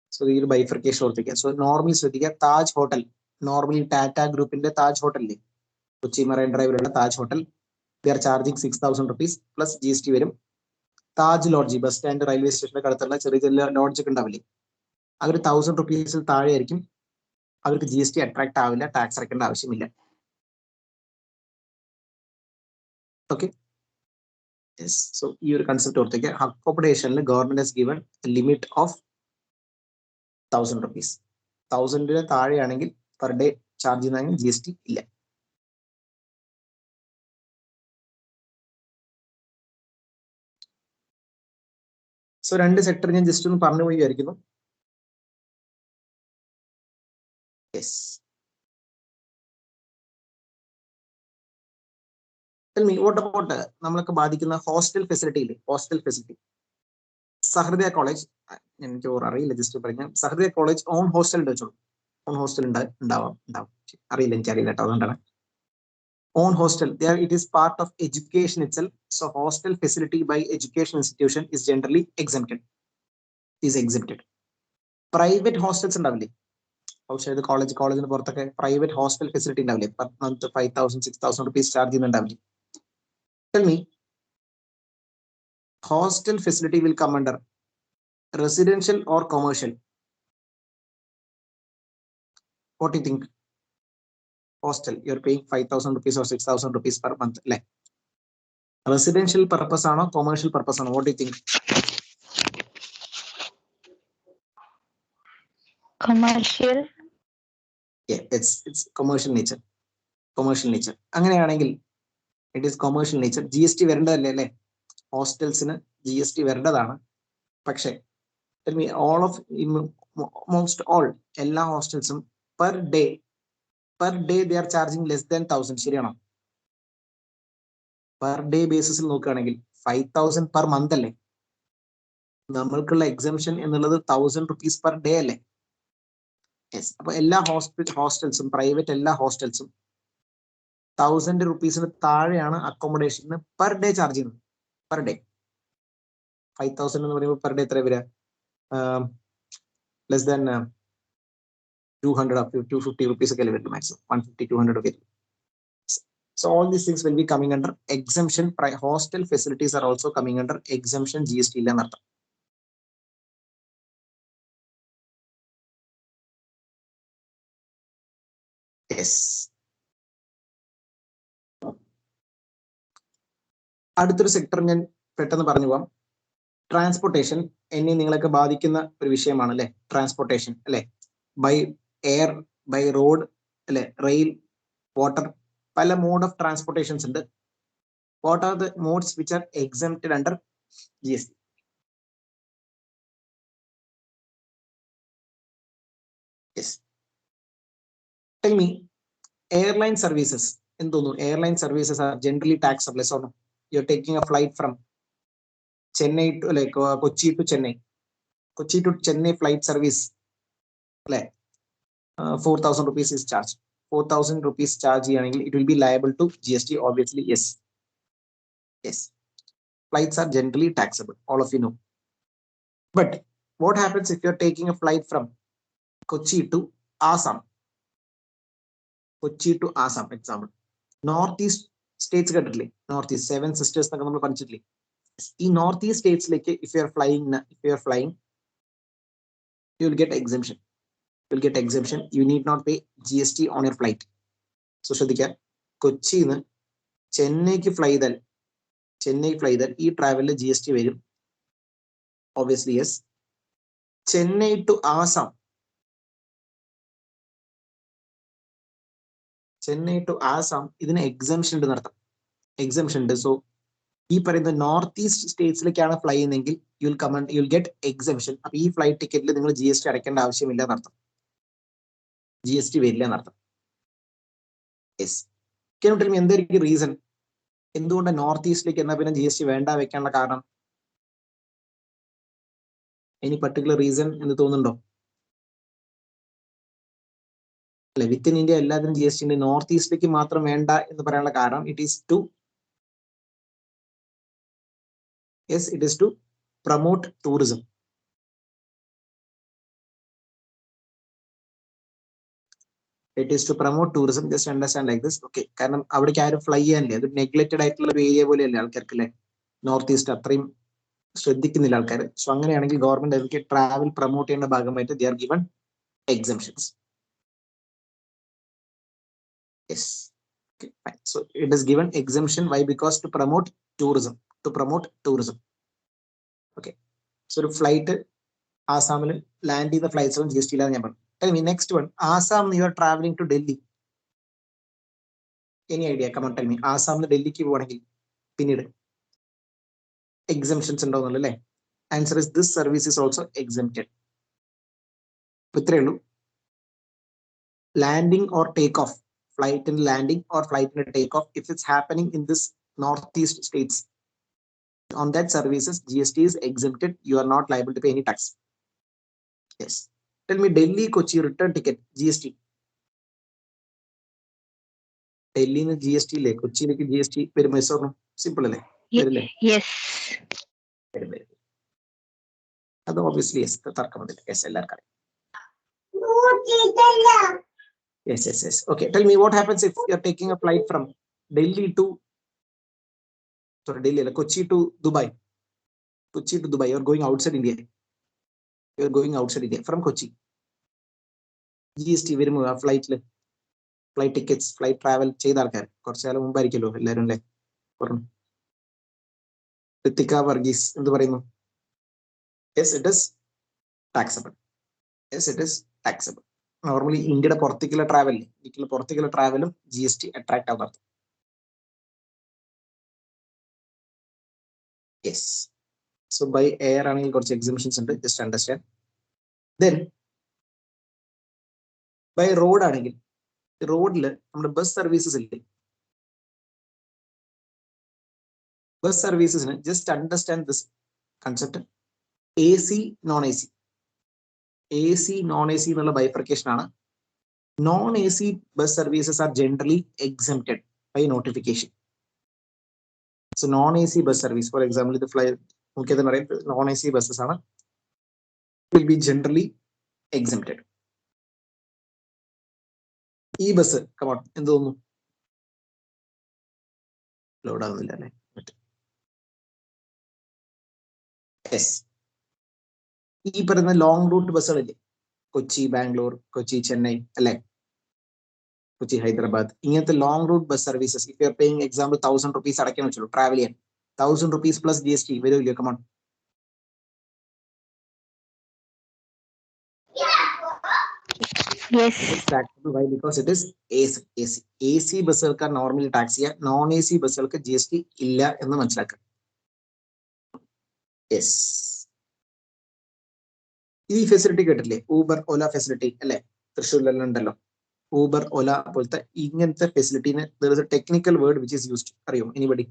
So we will bifurcation. So normally Taj Hotel. Normally Tata Group in the Taj Hotel. Kochi Marine Drive Taj Hotel. They are charging 6,000 rupees plus GST. Taj Lodge bus stand railway station lodge kundavali. Agar 1,000 rupees taale GST attract avilla, tax reckon avashyamilla. Okay. Yes. So your concept accommodation government has given a limit of 1,000 rupees. 1,000 per day charge GST illa. So രണ്ട് sector ഞാൻ just ഒന്ന് പറഞ്ഞു പോയി വിചാരിക്കുന്നു. Yes. Tell me, what about നമ്മളൊക്കെ ബാധിക്കുന്ന hostel facility ഇല്ലേ? Hostel facility. സഹൃദയ college എനിക്ക് അറിയില്ല ജസ്റ്റ് പറഞ്ഞ സഹൃദയ കോളേജ് ഓൺ ഹോസ്റ്റൽ വെച്ചോളൂ. ഓൺ ഹോസ്റ്റൽ ഉണ്ടാവും. അറിയില്ല, എനിക്കറിയില്ല കേട്ടോ, അതുകൊണ്ടാണ്. Own hostel, there it is part of education itself. So hostel facility by education institution is generally exempted. Is exempted. Private hostels ഉണ്ടാവില്ലേ? ഔഷധ കോളേജിന് പുറത്തൊക്കെ private hostel facility ഉണ്ടാവില്ലേ? Per month 5,000 6,000 rupees charge ചെയ്യുന്നുണ്ടാവില്ലേ? Tell me, hostel facility will come under residential or commercial? What do you think? Hostel, you're paying 5,000 rupees or 6,000 rupees per month. Like residential purpose or commercial purpose? What do you think? Commercial. Yeah, it's commercial nature. Commercial nature. അങ്ങനെയാണെങ്കിൽ it is commercial nature. GST വരേണ്ടതല്ലേ അല്ലേ? ഹോസ്റ്റൽസിന് GST വരേണ്ടതാണ്. പക്ഷേ tell me, most all എല്ലാ ഹോസ്റ്റൽസും per day they are charging less than 1,000. ശരിയാണോ? Per day basis നോക്കുകയാണെങ്കിൽ 5,000 per month അല്ലേ? നമ്മൾക്കുള്ള exemption എന്നുള്ളത് 1,000 rupees per day അല്ലേ? Yes. അപ്പോൾ എല്ലാ ഹോസ്റ്റൽസും പ്രൈവറ്റ് എല്ലാ ഹോസ്റ്റൽസും 1,000 rupees താഴെയാണ് അക്കോമഡേഷന് പെർ ഡേ ചാർജ് ചെയ്യുന്നത്. പെർ ഡേ 5,000 എന്ന് പറയുമ്പോൾ പെർ ഡേ എത്ര വരിക? Less than 200 up to 250 rupees ഒക്കെ വരും മാക്സിമം. 150 200 ഒക്കെ. So all these things will be coming under exemption. Hostel facilities are also coming under exemption GST illa nartham. Yes. അടുത്തൊരു sector ഞാൻ പെട്ടെന്ന് പറഞ്ഞു പോവാം. ട്രാൻസ്പോർട്ടേഷൻ എന്നെ നിങ്ങളൊക്കെ ബാധിക്കുന്ന ഒരു വിഷയമാണ് അല്ലെ. ട്രാൻസ്പോർട്ടേഷൻ അല്ലെ, ബൈ എയർ, ബൈ റോഡ് അല്ലെ, റെയിൽ, വാട്ടർ, പല മോഡ് ഓഫ് ട്രാൻസ്പോർട്ടേഷൻസ് ഉണ്ട്. What are the modes which are exempted under GST? Yes. Tell me, airline services. എന്തോന്നു, airline services are generally taxable, so no? You're taking a flight from Chennai to like Kochi to Chennai. Kochi to Chennai flight service, like 4,000 rupees is charged. 4,000 rupees charge, it will be liable to GST, obviously. Yes. Yes. Flights are generally taxable, all of you know. But what happens if you're taking a flight from Kochi to Assam? Kochi to Assam, example. Northeast states കേട്ടിട്ടില്ലേ? Northeast 7 sisters എന്നൊക്കെ നമ്മൾ പഠിച്ചിട്ടില്ലേ? ഈ north east സ്റ്റേറ്റ്സിലേക്ക് if you are flying, you will get exemption. You need not pay GST on your flight. So ശ്രദ്ധിക്കുക, കൊച്ചിന്ന് ചെന്നൈക്ക് fly ചെയ്താൽ ഈ ട്രാവലിൽ GST വരും, obviously. Yes. Chennai to Assam, ഇതിന് എക്സംഷൻ ഉണ്ട് നടത്താം. എക്സംഷൻ ഉണ്ട്. സോ ഈ പറയുന്ന നോർത്ത് ഈസ്റ്റ് സ്റ്റേറ്റ്സിലേക്കാണ് ഫ്ലൈ ചെയ്യുന്നതെങ്കിൽ യുൽ ഗെറ്റ് എക്സംഷൻ. അപ്പൊ ഈ ഫ്ലൈറ്റ് ടിക്കറ്റിൽ നിങ്ങൾ GST അടയ്ക്കേണ്ട ആവശ്യമില്ല എന്നർത്ഥം. GST വരില്ല എന്നർത്ഥം. Yes. Can you tell me എന്തായിരിക്കും റീസൺ? എന്തുകൊണ്ട് നോർത്ത് ഈസ്റ്റിലേക്ക് എന്നാ പിന്നെ GST വേണ്ട വെക്കാനുള്ള കാരണം? എനി പർട്ടിക്കുലർ റീസൺ എന്ന് തോന്നുന്നുണ്ടോ? അല്ലെ, വിത്തിൻ ഇന്ത്യ എല്ലാത്തിനും GST ഉണ്ട്, നോർത്ത് ഈസ്റ്റിലേക്ക് മാത്രം വേണ്ട എന്ന് പറയാനുള്ള കാരണം it is to promote tourism. It is to promote tourism. Just understand like this. Okay. കാരണം അവിടേക്ക് ആരും ഫ്ലൈ ചെയ്യാനില്ല, അത് നെഗ്ലക്റ്റഡ് ആയിട്ടുള്ള ഒരു ഏരിയ പോലെയല്ലേ ആൾക്കാർക്ക് അല്ലെ. നോർത്ത് ഈസ്റ്റ് അത്രയും ശ്രദ്ധിക്കുന്നില്ല ആൾക്കാർ. സോ അങ്ങനെയാണെങ്കിൽ ഗവൺമെന്റ് അവർക്ക് ട്രാവൽ പ്രൊമോട്ട് ചെയ്യേണ്ട ഭാഗമായിട്ട് they are given exemptions. Yes. Okay, fine. So it is given exemption. Why? Because to promote tourism. Okay. So ഒരു ഫ്ലൈറ്റ് ആസാമിൽ ലാൻഡ് ചെയ്ത ഫ്ലൈറ്റ്സും GST ഇല്ലാതെ ഞാൻ പറഞ്ഞു. Tell me, next one. Assam, you are traveling to Delhi. Any idea? Come on, tell me. ആസാമിന് ഡൽഹിക്ക് പോവാണെങ്കിൽ പിന്നീട് exemptions ഉണ്ടാവുന്നുള്ളൂ അല്ലേ? Answer is this service is also exempted. ഇത്രയേ ഉള്ളൂ. Landing or take off, flight in landing or flight in take off, if it's happening in this northeast states, on that services GST is exempted. You are not liable to pay any tax. Yes. Tell me, Delhi Kochi return ticket GST. Delhi ne GST le, Kochi le GST വരുമോ? Simple അല്ലേ? വരില്ലേ? Yes. അത് obviously yes, തർക്കമൊന്നുമില്ല. Yes, എല്ലാവർക്കും അറിയാം. Yes. Okay, tell me what happens if you are taking a flight from Delhi to Kochi to Dubai. You are going outside India. From Kochi. GST വരുമോ ആ ഫ്ലൈറ്റില്? Flight tickets, flight travel ചെയ്ത ആൾക്കാർ കുറച്ചു കാലം മുമ്പായിരിക്കല്ലോ എല്ലാവരും അല്ലേ പറഞ്ഞു. ഋത്തിക വർഗീസ് എന്ത് പറയുന്നു? Yes, it is taxable. Normally ഇന്ത്യയുടെ പുറത്തേക്കുള്ള ട്രാവലും GST അട്രാക്ട് ആവുന്നത്. യെസ്. സോ ബൈ എയർ ആണെങ്കിൽ കുറച്ച് എക്സിബിഷൻസ് ഉണ്ട്, just understand. Then by road ആണെങ്കിൽ, റോഡിൽ നമ്മുടെ ബസ് സർവീസസ് ഇല്ലേ, ബസ് സർവീസസിന് just understand this concept. AC, non-AC. AC, non-AC എന്നുള്ള ബൈഫർക്കേഷൻ ആണ്. Non-AC bus services are generally exempted by notification. So non-AC bus service, for example, the flight non-AC buses ആണ്, will be generally exempted. ഈ bus come on എന്ത് തോന്നുന്നു? Load ആവുന്നില്ല അല്ലേ? Yes, ഈ പറയുന്ന ലോങ് റൂട്ട് ബസ്സുകളില്ലേ, കൊച്ചി ബാംഗ്ലൂർ, കൊച്ചി ചെന്നൈ അല്ലെ, കൊച്ചി ഹൈദരാബാദ്, ഇങ്ങനത്തെ long route bus services if you are paying example 1000 rupees അടയ്ക്കാൻ വെച്ചോളൂ ട്രാവൽ ചെയ്യാൻ, 1000 rupees പ്ലസ് GST വരില്ല? Come on. Yes. It's taxable. Why? Because it is AC. AC ബസ്സുകൾക്ക് നോർമലി ടാക്സ് ചെയ്യുക, നോൺ AC ബസ്സുകൾക്ക് GST ഇല്ല എന്ന് മനസ്സിലാക്കുക. യെസ്, ഈ ഫെസിലിറ്റി കേട്ടില്ലേ, ഊബർ ഓല ഫെസിലിറ്റി അല്ലെ, തൃശ്ശൂരിലെല്ലാം ഉണ്ടല്ലോ ഊബർ ഓല പോലത്തെ ഇങ്ങനത്തെ ഫെസിലിറ്റിന് technical word which is used, അറിയോ എനിബഡി?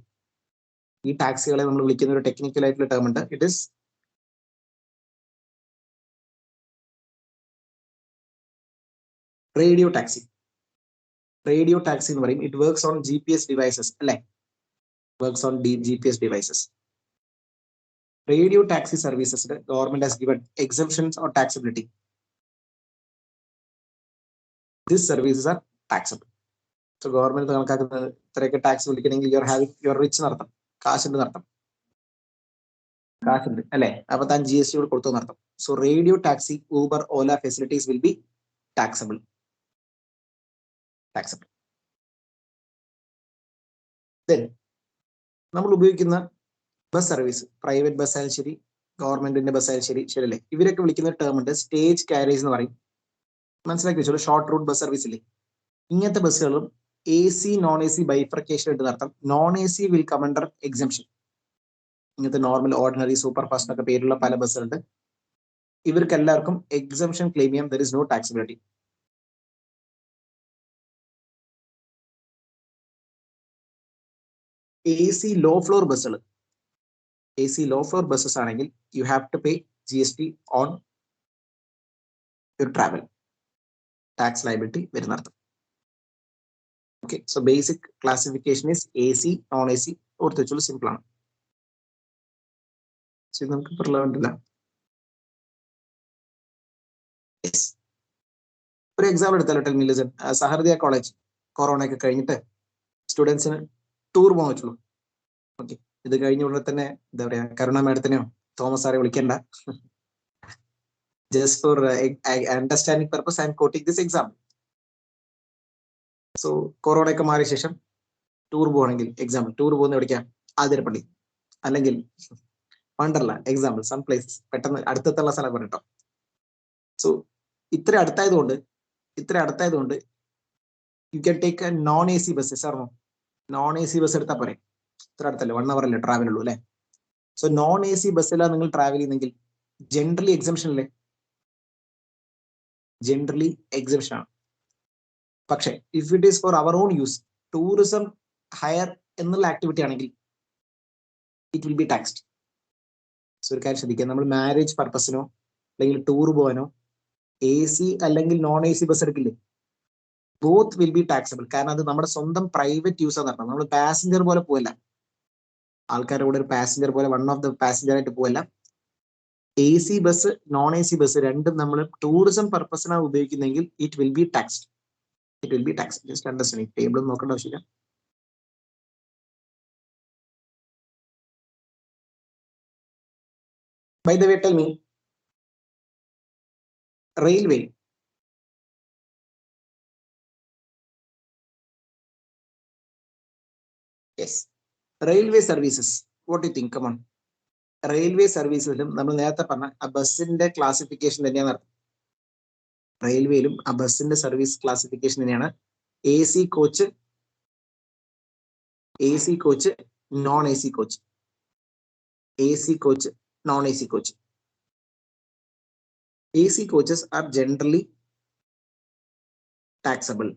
ഈ ടാക്സികളെ നമ്മൾ വിളിക്കുന്ന ഒരു ടെക്നിക്കൽ ആയിട്ടുള്ള ടേം ഉണ്ട്, it is radio taxi. Radio taxi എന്ന് പറയും. It works on GPS devices അല്ലെ, works on GPS devices. Radio taxi സർവീസസിന് government has given exemptions or taxability. These services are taxable. So government കണക്കാക്കുന്നത് ഇത്രയൊക്കെ tax വിളിക്കണമെങ്കിൽ you are rich നടത്തം, കാശുണ്ട് നടത്തം, കാശുണ്ട് അല്ലെ, അപ്പൊ താൻ GST കൂടെ കൊടുത്തു നടത്തം. So radio taxi, Uber, Ola facilities will be taxable. Then നമ്മൾ ഉപയോഗിക്കുന്ന ബസ് സർവീസ്, പ്രൈവറ്റ് ബസ് ആയാലും ശരി, ഗവൺമെന്റിന്റെ ബസ് ആയാലും ശരി, ശരിയല്ലേ, ഇവരൊക്കെ വിളിക്കുന്ന ടേം ഉണ്ട് സ്റ്റേജ് കാരേജ് എന്ന് പറയും. മനസ്സിലാക്കി വെച്ചോളൂ. ഷോർട്ട് റൂട്ട് ബസ് സർവീസ് ഇല്ലേ, ഇങ്ങനത്തെ ബസ്സുകളും AC നോൺ AC ബൈഫർക്കേഷൻ ഇട്ട് നടത്താം. Non AC will come under exemption. ഇങ്ങനത്തെ നോർമൽ, ഓർഡിനറി, സൂപ്പർ ഫാസ്റ്റ് ഒക്കെ പേരുള്ള പല ബസ്സുകളുണ്ട്. ഇവർക്ക് എല്ലാവർക്കും എക്സംഷൻ ക്ലെയിം ചെയ്യാം. There is no taxability. AC low floor ബസ്സുകൾ, AC ലോ ഫ്ലോർ ബസ്സസ് ആണെങ്കിൽ you have to pay GST on your travel. Tax liability വരുന്നർത്ഥം. Okay, so basic classification is AC non AC. ഓർത്ത് വെച്ചോളൂ, simple ആണ്. So ഇത് നമുക്ക് പറയണ്ടില്ല. ഒരു example എടുത്താലോ, tell me listen. Sahrdaya college corona ഒക്കെ കഴിഞ്ഞിട്ട് സ്റ്റുഡൻസിന് ടൂർ പോകാൻ വെച്ചുള്ളൂ. ഓക്കെ, ഇത് കഴിഞ്ഞ ഉടനെ തന്നെ എന്താ പറയാ, കരുണ മാഡത്തിനെയോ തോമസ് സാറെ വിളിക്കണ്ട. Just for understanding purpose I M coating this example. So corona ഒക്കെ മാറിയ ശേഷം ടൂർ പോകണമെങ്കിൽ, എക്സാമ്പിൾ ടൂർ പോകുന്ന എവിടേക്കാ, ആതിരപ്പള്ളി അല്ലെങ്കിൽ വണ്ടർല, എക്സാമ്പിൾ സം പ്ലേസസ്, പെട്ടെന്ന് അടുത്തുള്ള സ്ഥലം പറഞ്ഞിട്ടോ. സോ ഇത്ര അടുത്തായതുകൊണ്ട് you can take a non AC buses. അറിഞ്ഞോ, നോൺ AC ബസ് എടുത്താൽ പോരെ, ഇത്ര അടുത്തല്ലേ, 1 hour അല്ലേ ട്രാവൽ ഉള്ളൂ അല്ലെ. സോ നോൺ AC ബസ്സിലാണ് നിങ്ങൾ ട്രാവൽ ചെയ്യുന്നെങ്കിൽ ജനറലി എക്സംഷൻ അല്ലേ, ജനറലി എക്സംഷൻ ആണ്. പക്ഷെ if it is for our own use, tourism hire എന്നുള്ള ആക്ടിവിറ്റി ആണെങ്കിൽ it will be taxed. So ഒരു കാര്യം ശ്രദ്ധിക്കുക, നമ്മൾ മാരേജ് പർപ്പസിനോ അല്ലെങ്കിൽ ടൂർ പോകാനോ AC അല്ലെങ്കിൽ നോൺ AC ബസ് എടുക്കില്ലേ, ബോത്ത് വിൽ ബി ടാക്സബിൾ. കാരണം അത് നമ്മുടെ സ്വന്തം പ്രൈവറ്റ് യൂസ് ആണ്. നമ്മൾ പാസഞ്ചർ പോലെ പോവല്ല, ആൾക്കാരുടെ കൂടെ ഒരു പാസഞ്ചർ പോലെ, വൺ ഓഫ് ദ പാസഞ്ചർ ആയിട്ട് പോവല്ല. AC bus, non AC bus രണ്ടും നമ്മൾ ടൂറിസം പർപ്പസിനാണ് ഉപയോഗിക്കുന്നെങ്കിൽ it will be taxed. It will be taxed. Just understanding. Table നോക്കേണ്ട ആവശ്യമില്ല. By the way, tell me, railway, yes, railway services, what do you think? Come on. Railway സർവീസിലും നമ്മൾ നേരത്തെ പറഞ്ഞ ആ ബസ്സിന്റെ ക്ലാസിഫിക്കേഷൻ തന്നെയാണ് നടത്തുന്നത്. റെയിൽവേയിലും ആ ബസ്സിന്റെ സർവീസ് ക്ലാസിഫിക്കേഷൻ തന്നെയാണ്. AC coach, non AC coach, AC coach, non AC coach. AC coaches are generally taxable.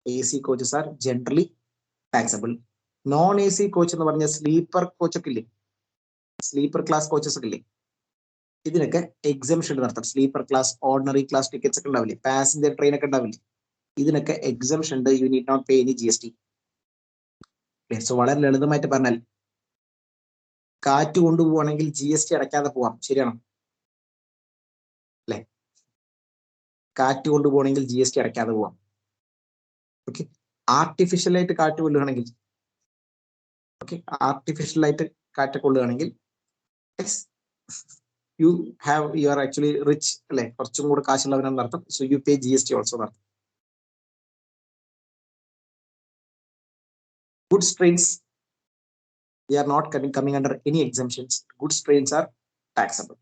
AC coaches are generally taxable. Non AC coach എന്ന് പറഞ്ഞ സ്ലീപ്പർ കോച്ച് ഒക്കെ ഇല്ലേ, സ്ലീപ്പർ ക്ലാസ് കോച്ചസ് ഒക്കെ ഇല്ലേ, ഇതിനൊക്കെ എക്സംഷൻ നടത്താം. Sleeper class, ordinary class tickets ഒക്കെ ഉണ്ടാവില്ലേ, പാസഞ്ചർ ട്രെയിൻ ഒക്കെ ഉണ്ടാവില്ലേ, ഇതിനൊക്കെ എക്സംഷൻ ഉണ്ട്. You need not pay any GST. So വളരെ ലളിതമായിട്ട് പറഞ്ഞാൽ, കാറ്റ് കൊണ്ടുപോവാണെങ്കിൽ GST അടയ്ക്കാതെ പോവാം, ശരിയാണോ അല്ലെ? കാറ്റ് കൊണ്ടുപോകണമെങ്കിൽ GST അടയ്ക്കാതെ പോവാം. ഓക്കെ, ആർട്ടിഫിഷ്യൽ ആയിട്ട് കാറ്റ് കൊല്ലുകയാണെങ്കിൽ ഓക്കെ, ആർട്ടിഫിഷ്യൽ ആയിട്ട് കാറ്റക്കൊള്ളുകയാണെങ്കിൽ യു ആർ ആക്ച്വലി റിച്ച് അല്ലെ, കുറച്ചും കൂടെ കാശുള്ളവനാണെന്ന് അർത്ഥം. So you pay GST also എന്നർത്ഥം. Goods trains, they are not coming under any exemptions. Goods trains are taxable.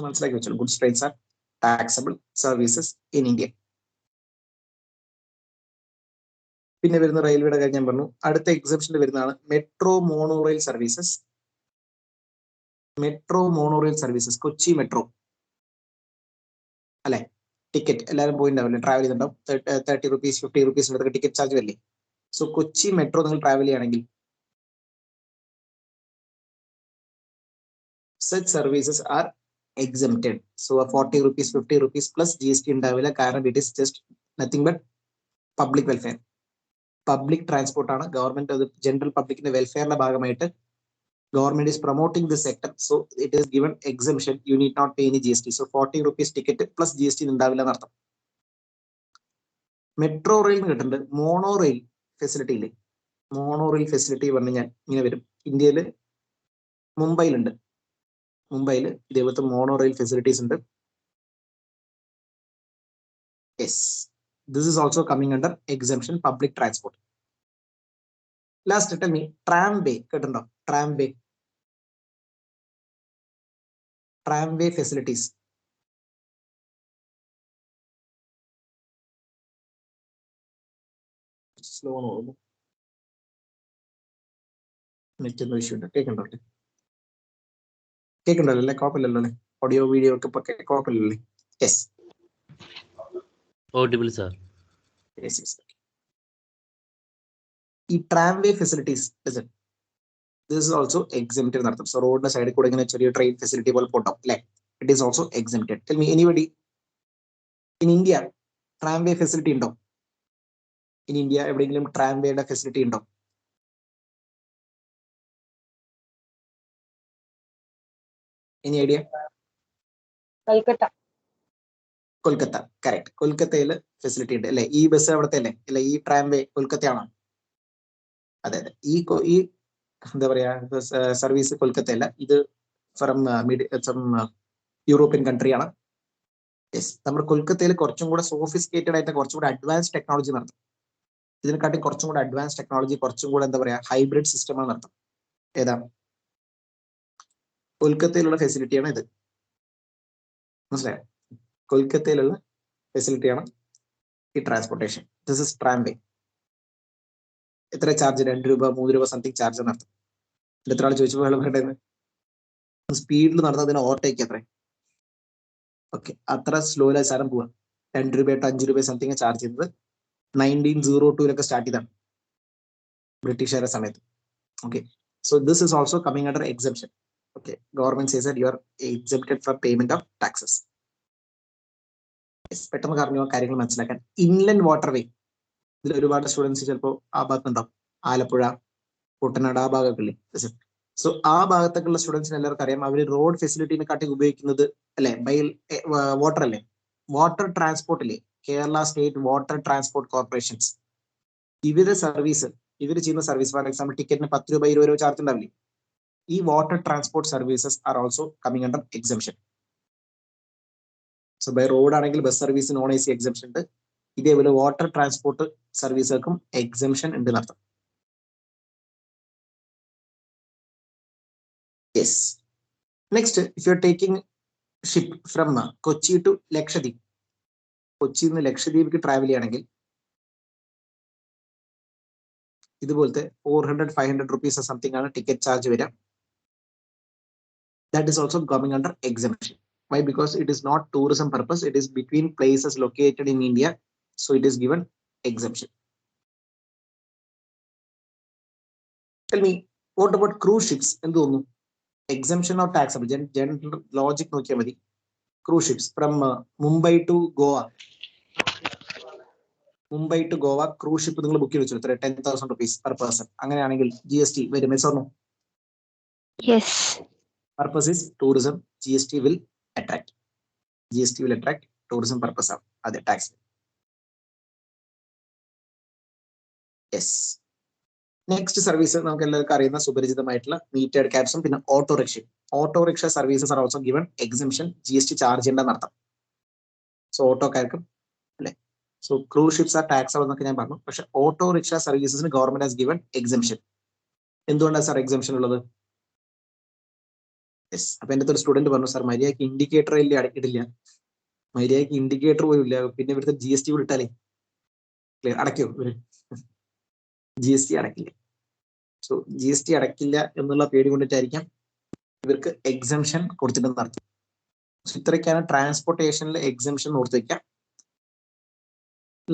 മനസ്സിലാക്കി വെച്ചോളൂ, goods trains are taxable services in India. പിന്നെ വരുന്ന റെയിൽവേയുടെ കാര്യം ഞാൻ പറഞ്ഞു. അടുത്ത എക്സംഷനിൽ വരുന്നതാണ് metro monorail services. Metro monorail services, Kochi metro അല്ലെ, ടിക്കറ്റ് എല്ലാവരും പോയിട്ടുണ്ടാവില്ലേ, ട്രാവൽ ചെയ്തിട്ടുണ്ടാവും. 30 rupees 50 rupees ടിക്കറ്റ് ചാർജ് വരില്ലേ. സോ കൊച്ചി മെട്രോ നിങ്ങൾ ട്രാവൽ ചെയ്യുകയാണെങ്കിൽ such services are exempted. So 40 rupees 50 rupees plus GST ഉണ്ടാവില്ല, കാരണം it is just nothing but public welfare. Public transport ആണ്. Government അത് ജനറൽ പബ്ലിക്കിന്റെ വെൽഫെയറിന്റെ ഭാഗമായിട്ട് government is promoting this sector. So it is given exemption. You need not pay any GST. So 40 rupees ticket plus GST ഉണ്ടാവില്ല എന്നർത്ഥം. Metro rail കിട്ടുന്നുണ്ട്. Mono rail ഫെസിലിറ്റിയില്ലേ, mono rail facility പറഞ്ഞു ഞാൻ ഇങ്ങനെ വരും. ഇന്ത്യയിൽ മുംബൈയിലുണ്ട്. മുംബൈയിൽ ഇതേപോലത്തെ മോണോ റെയിൽ ഫെസിലിറ്റീസ് ഉണ്ട്. Yes, this is also coming under exemption, public transport. Last, tell me, tramway കേട്ടിട്ടുണ്ടോ? tramway facilities. സ്ലോ ആണ്, നെറ്റ് ഇഷ്യൂ ഉണ്ട്. കേൾക്കണ്ടല്ലോ അല്ലേ? കുഴപ്പമില്ലല്ലോ അല്ലേ? ഓഡിയോ വീഡിയോ ഒക്കെ ഇപ്പൊ കുഴപ്പമില്ലല്ലേ? Yes, Audible, sir. Yes yes. ഈ tramway facilities this is also exempted എന്നർത്ഥം. സോ റോഡിന്റെ സൈഡിൽ കൂടെ ഇങ്ങനെ ചെറിയ ട്രെയിൻ ഫെസിലിറ്റി പോലെ പോട്ടോ അല്ലെ, it is also exempted. Tell me anybody in India tramway facility ഉണ്ടോ? ഇൻ ഇന്ത്യ എവിടെയെങ്കിലും ട്രാംവേയുടെ ഫെസിലിറ്റി ഉണ്ടോ? Any idea? കൊൽക്കത്ത, കറക്റ്റ്. കൊൽക്കത്തയിൽ ഫെസിലിറ്റി ഉണ്ട് അല്ലെ. ഈ ബസ് അവിടുത്തെ അല്ലേ, അല്ലെ ഈ ട്രാംവേ കൊൽക്കത്തയാണോ? അതെ അതെ, ഈ എന്താ പറയാ സർവീസ് കൊൽക്കത്തയല്ല, ഇത് ഫ്രം യൂറോപ്യൻ കൺട്രിയാണ്. യെസ്, നമ്മുടെ കൊൽക്കത്തയിൽ കുറച്ചും കൂടെ സോഫിസ്റ്റിക്കേറ്റഡ് ആയിട്ട് കുറച്ചും കൂടെ അഡ്വാൻസ് ടെക്നോളജി നടത്തും. ഇതിനെക്കാട്ടി കുറച്ചും കൂടെ അഡ്വാൻസ് ടെക്നോളജി, കുറച്ചും കൂടെ എന്താ പറയാ ഹൈബ്രിഡ് സിസ്റ്റമാണ് നടത്തും. ഏതാ? കൊൽക്കത്തയിലുള്ള ഫെസിലിറ്റിയാണ് ഇത്. മനസ്സിലായോ? കൊൽക്കത്തയിലുള്ള ഫെസിലിറ്റിയാണ് ഈ ട്രാൻസ്പോർട്ടേഷൻ. This is tramway. എത്ര ചാർജ്? 2 രൂപ 3 രൂപ സംതിങ് ചാർജ് നടത്തും. എത്ര ആൾ ചോദിച്ചു വേണ്ടത്? സ്പീഡിൽ നടന്നതിന് ഓവർടേക്ക് എത്ര? ഓക്കെ, അത്ര സ്ലോയിലാ സാധനം പോവാ. 2 രൂപ 5 രൂപ സംതിങ് ചാർജ് ചെയ്തത് 1902 സ്റ്റാർട്ട് ചെയ്താണ് ബ്രിട്ടീഷുകാരുടെ സമയത്ത്. Okay, so this is also coming under exemption. Okay, government says that you are exempted from payment of taxes. പെട്ടെന്ന് പറഞ്ഞ കാര്യങ്ങൾ മനസ്സിലാക്കാൻ. ഇൻലൻഡ് വാട്ടർവേ, ഇതിൽ ഒരുപാട് സ്റ്റുഡൻസ് ചിലപ്പോൾ ആ ഭാഗത്തുണ്ടാവും. ആലപ്പുഴ, കുട്ടനാട് ആ ഭാഗങ്ങളില്ലേ. സോ ആ ഭാഗത്തേക്കുള്ള സ്റ്റുഡൻസിന് എല്ലാവർക്കും അറിയാം, അവർ റോഡ് ഫെസിലിറ്റിനെ കാട്ടി ഉപയോഗിക്കുന്നത് അല്ലെ ബൈ വാട്ടർ അല്ലേ. വാട്ടർ ട്രാൻസ്പോർട്ടില്ലേ, Kerala state water transport corporations, ഇവര് ചെയ്യുന്ന സർവീസ്, ഫോർ എക്സാമ്പിൾ ടിക്കറ്റിന് 10 രൂപ 20 രൂപ ചാർജ് ഉണ്ടാവില്ലേ. ഈ water transport services are also coming under exemption. So by road ആണെങ്കിൽ bus service non AC exemption ഉണ്ട്. ഇതേപോലെ വാട്ടർ ട്രാൻസ്പോർട്ട് സർവീസുകൾക്കും എക്സംപ്ഷൻ ഉണ്ട് എന്നർത്ഥം. Yes, next, if you are taking ship from Kochi to Lakshadweep, കൊച്ചിയിൽ നിന്ന് ലക്ഷദ്വീപിക്ക് ട്രാവൽ ചെയ്യുകയാണെങ്കിൽ ഇതുപോലത്തെ 400-500 rupees സംതിങ് ആണ് ടിക്കറ്റ് ചാർജ് വരിക. That is also coming under exemption. Why? Because it is not tourism purpose, it is between places located in India, so it is given exemption. Tell me, what about cruise ships? എന്ത് തോന്നുന്നു? Exemption or taxable? General logic നോക്കിയാൽ മതി. Cruise ships from Mumbai to Goa. Mumbai to Goa cruise ship നിങ്ങൾ book ചെയ്ത് വെച്ചു, എത്ര? 10,000 rupees per person. അങ്ങനെയാണെങ്കിൽ GST വരും, yes or no? Yes. Purpose is tourism. GST will attract. Tourism purpose ആണ് അതെ ടാക്സ്. യെസ്, നെക്സ്റ്റ് സർവീസ് നമുക്ക് എല്ലാവർക്കും അറിയുന്ന സുപരിചിതമായിട്ടുള്ള മീറ്റേഡ് ക്യാബ്സും പിന്നെ ഓട്ടോറിക്ഷയും. Autorickshaw services are also given exemption GST charge ചെയ്യേണ്ടെന്ന് അർത്ഥം. സോ ഓട്ടോക്കാർക്കും അല്ലെ. So cruise ships are taxable എന്നൊക്കെ ഞാൻ പറഞ്ഞു. പക്ഷെ ഓട്ടോറിക്ഷ സർവീസസിന് ഗവൺമെന്റ് ഹാസ് ഗിവൺ എക്സംഷൻ. എന്തുകൊണ്ടാണ് സാർ എക്സംഷൻ ഉള്ളത്? യെസ്. അപ്പൊ എന്റെ ഒരു സ്റ്റുഡന്റ് പറഞ്ഞു, സാർ മര്യാദയ്ക്ക് ഇൻഡിക്കേറ്റർ ഇല്ല, അടക്കിയിട്ടില്ല, മര്യാദയ്ക്ക് ഇൻഡിക്കേറ്റർ പോലും ഇല്ല, പിന്നെ ഇവിടുത്തെ GST വിട്ടാലേ അടയ്ക്കോ ഇവര്? GST അടക്കില്ല. സോ GST അടക്കില്ല എന്നുള്ള പേടി കൊണ്ടിട്ടായിരിക്കാം ഇവർക്ക് എക്സംഷൻ കൊടുത്തിട്ടെന്ന് അർത്ഥം. ഇത്രയ്ക്കാണ് ട്രാൻസ്പോർട്ടേഷനിലെ എക്സംഷൻ ഓർത്ത് വയ്ക്കാം.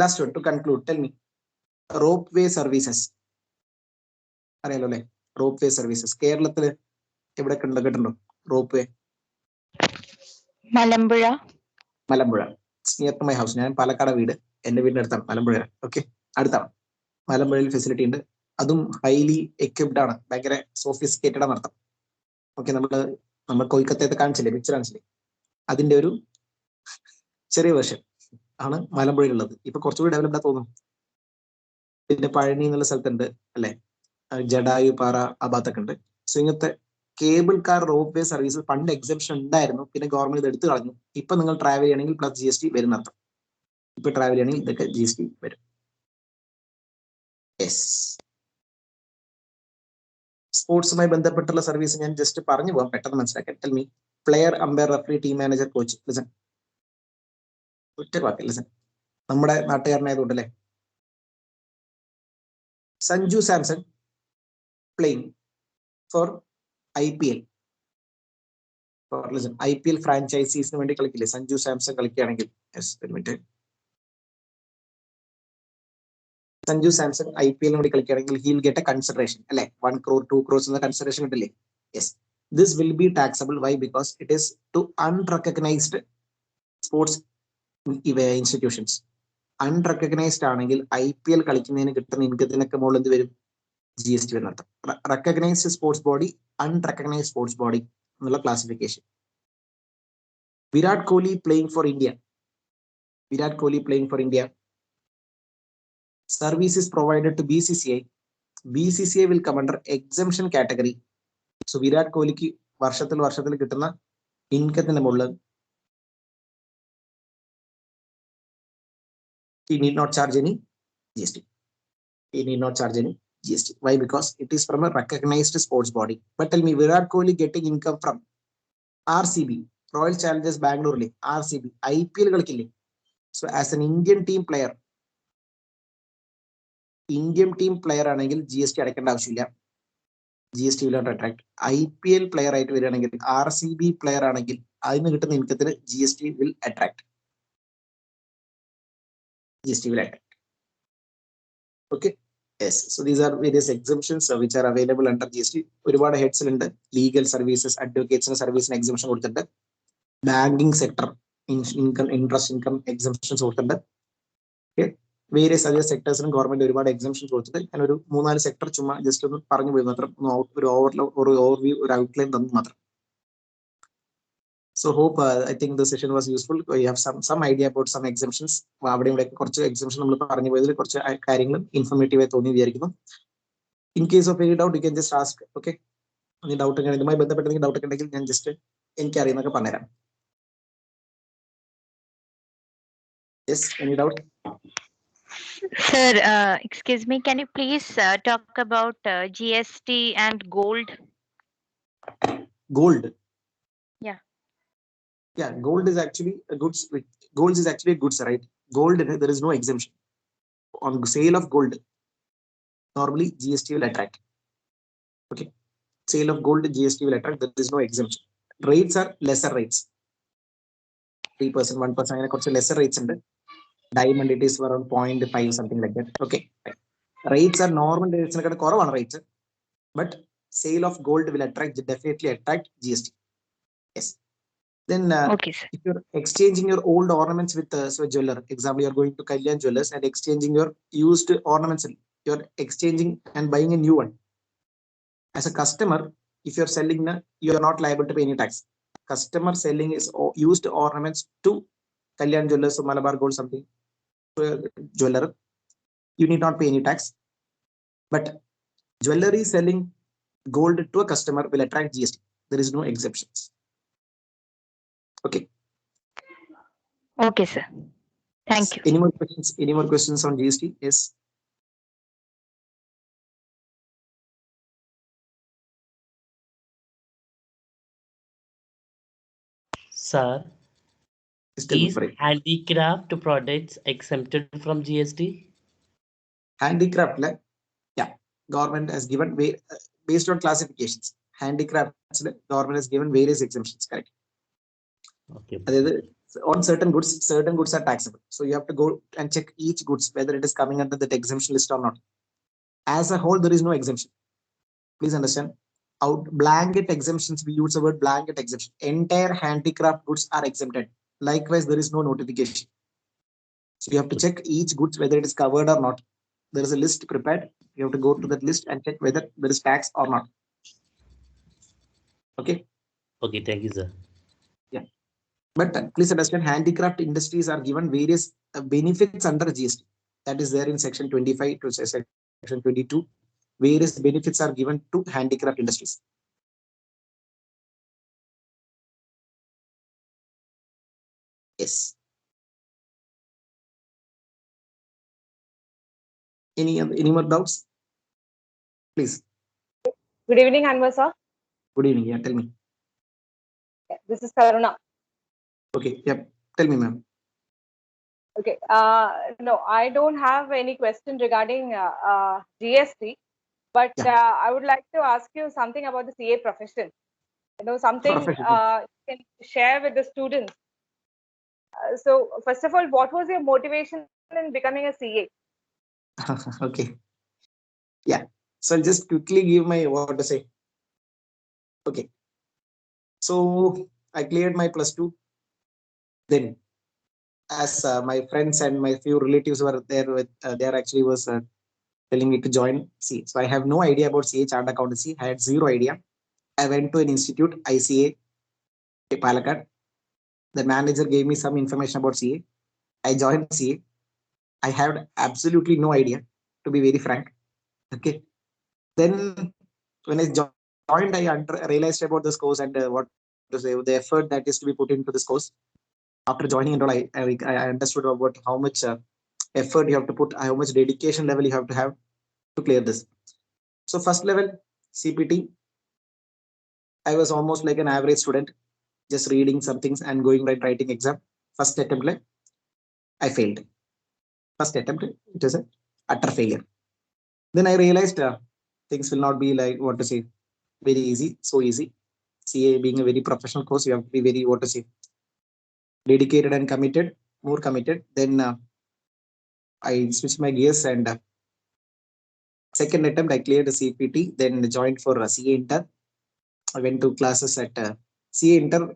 Last one to conclude, tell me ropeway services. അറിയാലോ അല്ലെ, റോപ്പ് വേ സർവീസസ് കേരളത്തില് എവിടെ കേട്ടിട്ടുണ്ടോ ropeway? Malampuzha. Malampuzha. Near to my house. ഞാൻ പാലക്കാട് വീട്, എന്റെ വീടിന്റെ അടുത്താണ് മലമ്പുഴ. ഓക്കെ, അടുത്താണ്. മലമ്പുഴയിൽ ഫെസിലിറ്റി ഉണ്ട്. അതും ഹൈലി എക്വിപ്ഡ് ആണ്, ഭയങ്കര സോഫിസ്റ്റിക്കേറ്റഡ് ആണ് അർത്ഥം. ഓക്കെ, നമ്മൾ കൊൽക്കത്തത്തെ കാണിച്ചില്ലേ, പിക്ചർ കാണിച്ചില്ലേ, അതിന്റെ ഒരു ചെറിയ വേർഷൻ ആണ് മലമ്പുഴയിലുള്ളത്. ഇപ്പൊ കുറച്ചുകൂടി ഡെവലപ്ഡ് തോന്നും. പിന്നെ പഴനി എന്നുള്ള സ്ഥലത്തുണ്ട് അല്ലെ, ജഡായു പാറ ആ ഭാഗത്തൊക്കെ ഉണ്ട്. സോ ഇങ്ങനത്തെ cable car rope way service പണ്ട് എക്സംഷൻ ഉണ്ടായിരുന്നു, പിന്നെ ഗവൺമെന്റ് ഇത് എടുത്തു കളഞ്ഞു. ഇപ്പൊ നിങ്ങൾ ട്രാവൽ ചെയ്യണമെങ്കിൽ പ്ലസ് GST വരുന്ന അർത്ഥം. ഇപ്പൊ ട്രാവൽ ചെയ്യണമെങ്കിൽ ഇതൊക്കെ GST വരും. യെസ്. സ്പോർട്സുമായി ബന്ധപ്പെട്ടുള്ള സർവീസ് ഞാൻ ജസ്റ്റ് പറഞ്ഞു പോകാം, പെട്ടെന്ന് മനസ്സിലാക്കാൻ. Tell me player, umpire, referee, team manager, coach. Listen, ഒറ്റ വാക്ക് ലിസൺ. നമ്മുടെ നാട്ടുകാരനായതുകൊണ്ട് അല്ലേ. Sanju Samson playing four IPL. IPL ഫ്രാഞ്ചൈസീസിന് വേണ്ടി കളിക്കില്ലേ സഞ്ജു സാംസൺ കളിക്കുകയാണെങ്കിൽ? സഞ്ജു സാംസൺ IPL വേണ്ടി കളിക്കുകയാണെങ്കിൽ ഹീൽ ഗെറ്റ് എ കൺസിഡറേഷൻ അല്ലെ, 1 crore 2 crores എന്ന കൺസിഡറേഷൻ കിട്ടില്ലേ? Yes. This will be taxable. Why? Because it is to unrecognised sports institutions. Unrecognised ആണെങ്കിൽ IPL കളിക്കുന്നതിന് കിട്ടുന്ന ഇൻകത്തിനൊക്കെ മുകളിൽ എന്ത് വരും? GST വരുന്ന അർത്ഥം. Recognised sports body, unrecognised sports body എന്നുള്ള classification. Virat Kohli playing for India. Virat Kohli playing for India. Service is provided to BCCI. BCCI will come under exemption category. So Virat കോഹ്ലിക്ക് വർഷത്തിൽ കിട്ടുന്ന ഇൻകത്തിന്റെ മുകളിൽ he need not charge any GST. He need not charge any GST. Why? Because it is from a recognized sports body. But tell me, Virat Kohli getting income from RCB, Royal Challengers Bangalore, RCB, IPL കളിക്കില്ലേ? So as an Indian team player ആണെങ്കിൽ GST അടയ്ക്കേണ്ട ആവശ്യമില്ല. GST will not attract. IPL player ആയിട്ട് വരികയാണെങ്കിൽ, RCB player ആണെങ്കിൽ അതിന് കിട്ടുന്ന ഇൻകത്തിന് GST will attract. GST will attract. Okay. Yes. So these are various exemptions which are available under GST. ഒരുപാട് ഹെഡ്സിൽ ഉണ്ട്. ലീഗൽ സർവീസസ്, അഡ്വക്കേറ്റ്സിന് സർവീസിന് എക്സംഷൻ കൊടുത്തിട്ടുണ്ട്. Banking sector, interest income exemptions കൊടുത്തിട്ടുണ്ട്. ഓക്കെ, വേരിയസ് അതർ സെക്ടേഴ്സിനും ഗവൺമെന്റ് ഒരുപാട് exemptions കൊടുത്തിട്ട് ഞാൻ ഒരു 3-4 sector ചുമ്മാ ജസ്റ്റ് ഒന്ന് പറഞ്ഞു പോയി മാത്രം, ഒരു ഓവർവ്യൂ, ഒരു ഔട്ട്ലൈൻ തന്നു മാത്രം. So hope I think the session was useful. You have some idea about some exemptions. അവിടെ ഇവിടെ കുറച്ച് എക്സംഷൻ നമ്മൾ പറഞ്ഞു പോയതിൽ കുറച്ച് കാര്യങ്ങളും ഇൻഫോർമേറ്റീവ് ആയി തോന്നി വിചാരിക്കുന്നു. In case of any doubt you can just ask. Okay, ഇനി ഡൗട്ട് ഇതുമായി ബന്ധപ്പെട്ട ഡൗട്ട് ഉണ്ടെങ്കിൽ ഞാൻ ജസ്റ്റ് എനിക്ക് അറിയുന്നൊക്കെ പറഞ്ഞുതരാം. Yes, any doubt? Sir, excuse me, can you please talk about GST and gold? Gold. Yeah. Yeah, gold is actually a goods. Gold is actually a goods, right? Gold, there is no exemption on sale of gold. Normally GST will attract. Okay, sale of gold GST will attract. There is no exemption. Rates are lesser rates. 3%, 1%, അങ്ങനെ കുറച്ച് lesser rates ഉണ്ട്. Diamond it is around 0.5 something like that. Okay, rates are normal rates നെക്കാളും കുറവാണ് rates, but sale of gold will definitely attract GST. Yes. Then Okay, sir. if you're exchanging your old ornaments with a jeweler, example, you're going to Kalyan Jewellers and exchanging your used ornaments, you're exchanging and buying a new one. As a customer, if you're selling, you're not liable to pay any tax. Customer selling is used ornaments to Kalyan Jewellers or Malabar Gold something jeweler, you need not pay any tax. But Jewelry selling gold to a customer will attract GST. There is no exceptions. Okay. Okay, sir. Thank you. Any more questions? Any more questions on GST? Yes. Sir, Please tell me, is Parag. handicraft products exempted from GST? Handicraft, yeah, government has given based on classifications. Handicrafts, government has given various exemptions. Correct. Okay. On certain goods are taxable. So you have to go and check each goods whether it is coming under that exemption list or not. As a whole, there is no exemption. Please understand. Out blanket exemptions, we use the word blanket exemption. Entire handicraft goods are exempted. Likewise, there is no notification. So you have to check each goods whether it is covered or not. There is a list prepared. You have to go to that list and check whether there is tax or not. Okay. Okay, thank you, sir. Yeah. But please understand, handicraft industries are given various benefits under GST. That is there in section 25 to section 22. Various benefits are given to handicraft industries. Yes. Any more doubts? Please. Good evening, Anwar sir. Good evening. Yeah, tell me. This is Karuna. Okay. Yep. Tell me, ma'am. Okay. No, I don't have any question regarding GST, but Yeah. I would like to ask you something about the CA profession. Something Profession. you can share with the students. So, first of all, what was your motivation in becoming a CA? Okay. Yeah. So I'll just quickly give my what to say. Okay. So I cleared my +2. Then, as my friends and my few relatives were there with, there actually was telling me to join CA. So I have no idea about CA Chartered Accountancy. I had zero idea. I went to an institute, ICA, Palakkad. The manager gave me some information about CA. I joined CA. I had absolutely no idea, to be very frank. Okay. Then when I joined, I realized about this course and what to say, the effort that is to be put into this course. After joining and all, I understood about how much effort you have to put, how much dedication level you have to clear this. So first level CPT, I was almost like an average student, just reading some things and going right writing exam. First attempt, I failed. First attempt, it is a utter failure. Then I realized things will not be like what to say, very easy, so easy. CA being a very professional course, you have to be very what to say, dedicated and committed, more committed. Then I switched my gears and second attempt I cleared the CPT. Then joined for CA Inter. I went to classes at CA Inter.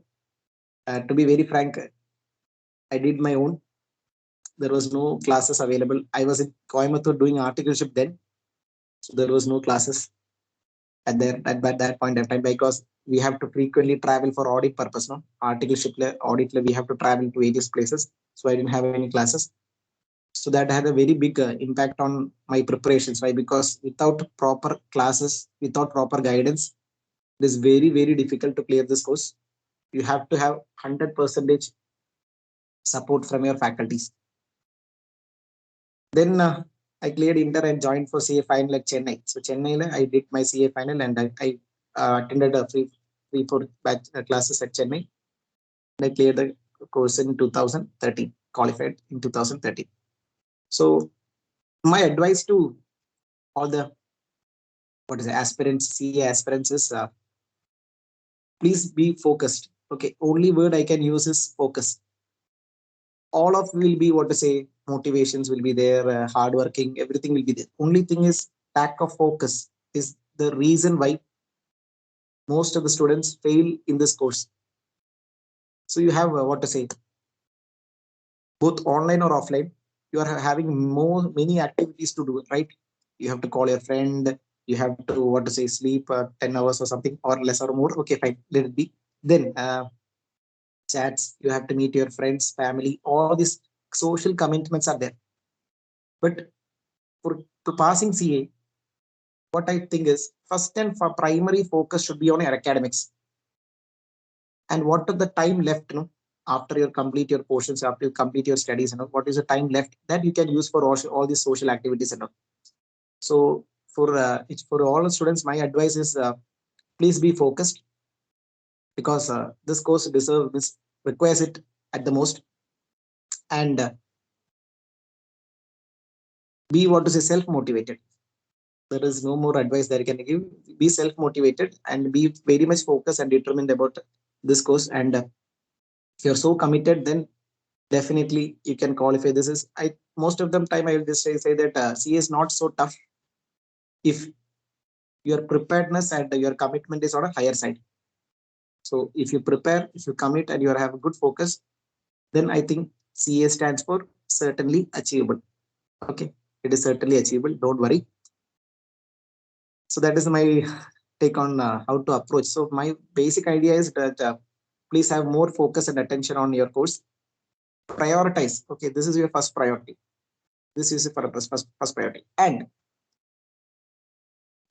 To be very frank, I did my own. There was no classes available. I was in Coimbatore doing articleship then, so there was no classes at that point of time because we have to frequently travel for audit purpose. No articleship audit, we have to travel to various places. So I didn't have any classes. So that had a very big impact on my preparations. Why? Because without proper classes, without proper guidance, it is very, very difficult to clear this course. You have to have 100% support from your faculties. Then I cleared Inter and joined for CA final at Chennai. So Chennai, I did my CA final and I attended a three, four batch classes at Chennai. And I cleared the course in 2013, qualified in 2013. So my advice to all the aspirants, CA aspirants is please be focused. Okay, only word I can use is focus. All of will be what to say, motivations will be there, hardworking, everything will be there. Only thing is lack of focus is the reason why most of the students fail in this course. So you have what to say, both online or offline, you are having many activities to do, right? You have to call your friend, you have to what to say, sleep 10 hours or something or less or more. Okay, fine, let it be. Then chats, you have to meet your friends, family, all these social commitments are there. But for passing CA, what I think is first and primary focus should be on your academics. And what is the time left, after you complete your portions, after you complete your studies, what is the time left that you can use for all these social activities and all. So for all students, my advice is please be focused, because this course this requires it at the most. And be what to say self-motivated. There is no more advice that I can give. Be self-motivated and be very much focused and determined about this course. And if you're so committed, then definitely you can qualify. This is most of the time I will just say that CA is not so tough if your preparedness and your commitment is on a higher side. So if you prepare, if you commit, and you have a good focus, then I think CA stands for certainly achievable. Okay, it is certainly achievable. Don't worry. So that is my take on how to approach. So my basic idea is that please have more focus and attention on your course. Prioritize. Okay, this is your first priority. This is for first priority. And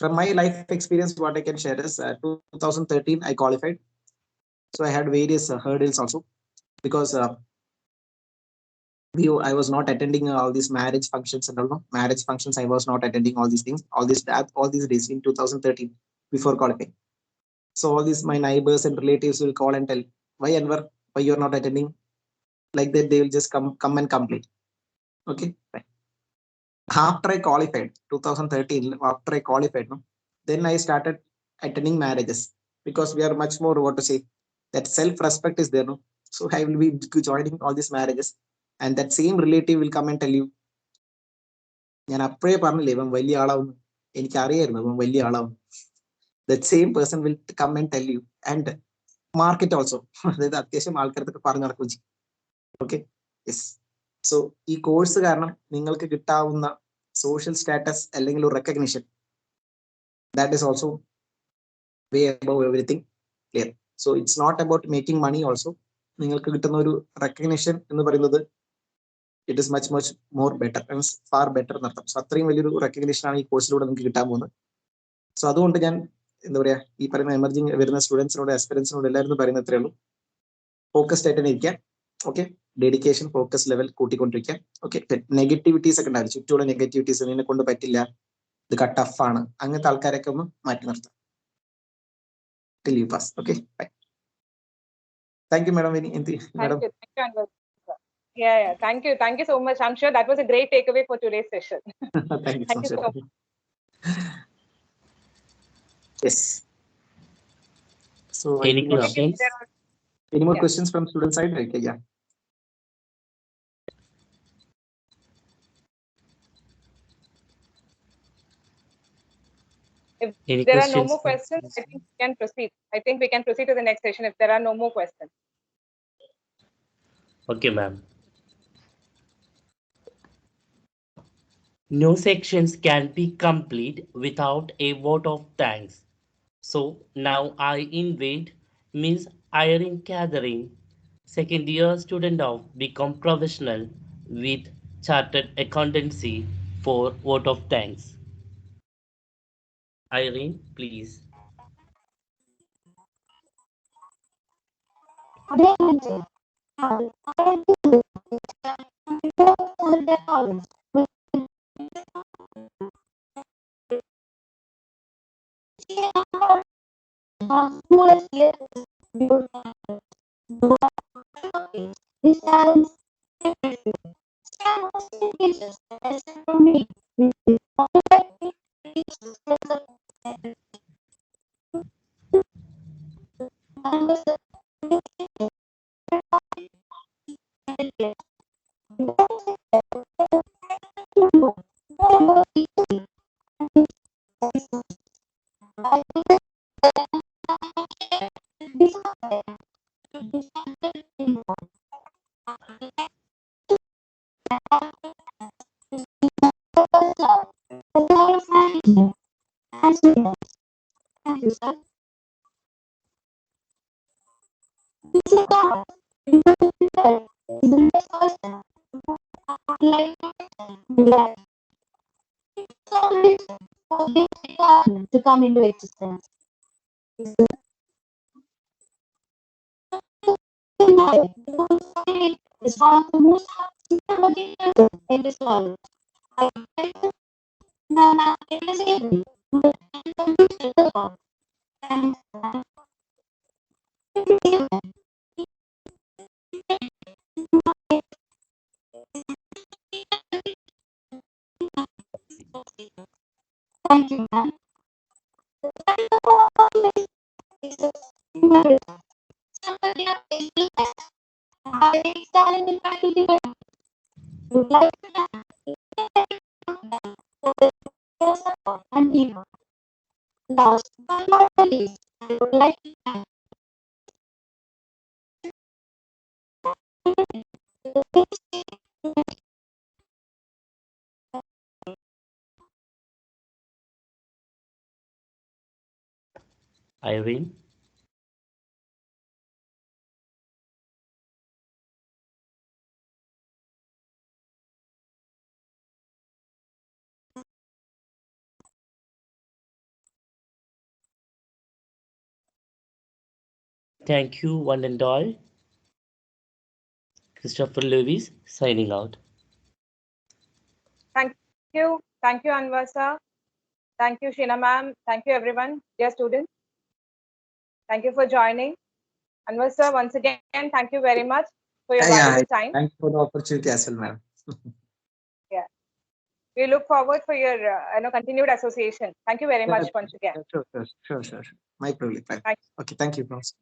from my life experience, what I can share is 2013 I qualified. So I had various hurdles also, because I was not attending all these marriage functions and all. No? Marriage functions, I was not attending all these things, all these days in 2013 before qualifying. So all these my neighbors and relatives will call and tell, why Anwar, why you're not attending? Like that, they will just come and complain. Okay, fine. After I qualified, 2013, after I qualified, no, then I started attending marriages, because we are much more, what to say, that self-respect is there, no. So I will be joining all these marriages, and that same relative will come and tell you, ഞാൻ അപ്പോഴേ പറഞ്ഞില്ലേ ഇവൻ വലിയ ആളാവും, എനിക്ക് അറിയായിരുന്നു ഇവൻ വലിയ ആളാവും. That same person will come and tell you, and market also. അതായത് അത്യാവശ്യം ആൾക്കാർക്ക് പറഞ്ഞു നടക്കുകയും ചെയ്യും. Okay, yes. സോ ഈ കോഴ്സ് കാരണം നിങ്ങൾക്ക് കിട്ടാവുന്ന സോഷ്യൽ സ്റ്റാറ്റസ് അല്ലെങ്കിൽ ഒരു recognition, that is also way above everything. Clear? So it's not about making money also. നിങ്ങൾക്ക് കിട്ടുന്ന ഒരു റെക്കഗ്നിഷൻ എന്ന് പറയുന്നത് it is much more better, far better എന്നർത്ഥം. സോ അത്രയും വലിയൊരു റെക്കഗ്നിഷൻ ആണ് ഈ കോഴ്സിലൂടെ നിങ്ങൾക്ക് കിട്ടാൻ പോകുന്നത്. സോ അതുകൊണ്ട് ഞാൻ എന്താ പറയാ, ഈ പറയുന്ന എമർജിങ് വരുന്ന സ്റ്റുഡൻസിനോട് ആസ്പിറൻസിനോട് എല്ലാവരും പറയുന്നത് ഇത്രയേ ഉള്ളൂ. ഫോക്കസ്ഡ് ആയിട്ട് തന്നെ ഇരിക്കാം. ഓക്കെ, ഡെഡിക്കേഷൻ ഫോക്കസ് ലെവൽ കൂട്ടിക്കൊണ്ടിരിക്കാം. ഓക്കെ, നെഗറ്റിവിറ്റീസ് ഒക്കെ ഉണ്ടാവില്ല, ചുറ്റുമുള്ള നെഗറ്റിവിറ്റീസ്, നിന്നെ കൊണ്ട് പറ്റില്ല, ഇത് ടഫാണ്, അങ്ങനത്തെ ആൾക്കാരൊക്കെ ഒന്ന് മാറ്റി നിർത്താം. Till you pass. Okay, bye. Thank you madam. Madam, Yeah, thank you so much. I'm sure that was a great takeaway for today's session. thank you so much. Yes. So Any questions? Any more questions from student side? Okay, yeah. If Any there are no questions? more questions, I think we can proceed. I think we can proceed to the next session if there are no more questions. Okay, ma'am. No sections can be complete without a vote of thanks. So now I invite Ms. Irene Catherine, second year student of Become Professional with Chartered Accountancy, for vote of thanks. Irene, please. to come into existence. Is one of the most technology in this world. I it is able to and thank you, ma'am. Somebody I stand in faculty would like and you. Last but not the least, I would like to thank Irene. Thank you, one and all. Christopher Lewis signing out. Thank you. Thank you, Anvasa. Thank you, Sheena ma'am. Thank you, everyone. Dear students. Thank you for joining. Anvasa, once again, thank you very much for your valuable time. Thanks for the opportunity as well, ma'am. Yeah. We look forward for your continued association. Thank you very much once again. Sure. My privilege. Okay, thank you, boss.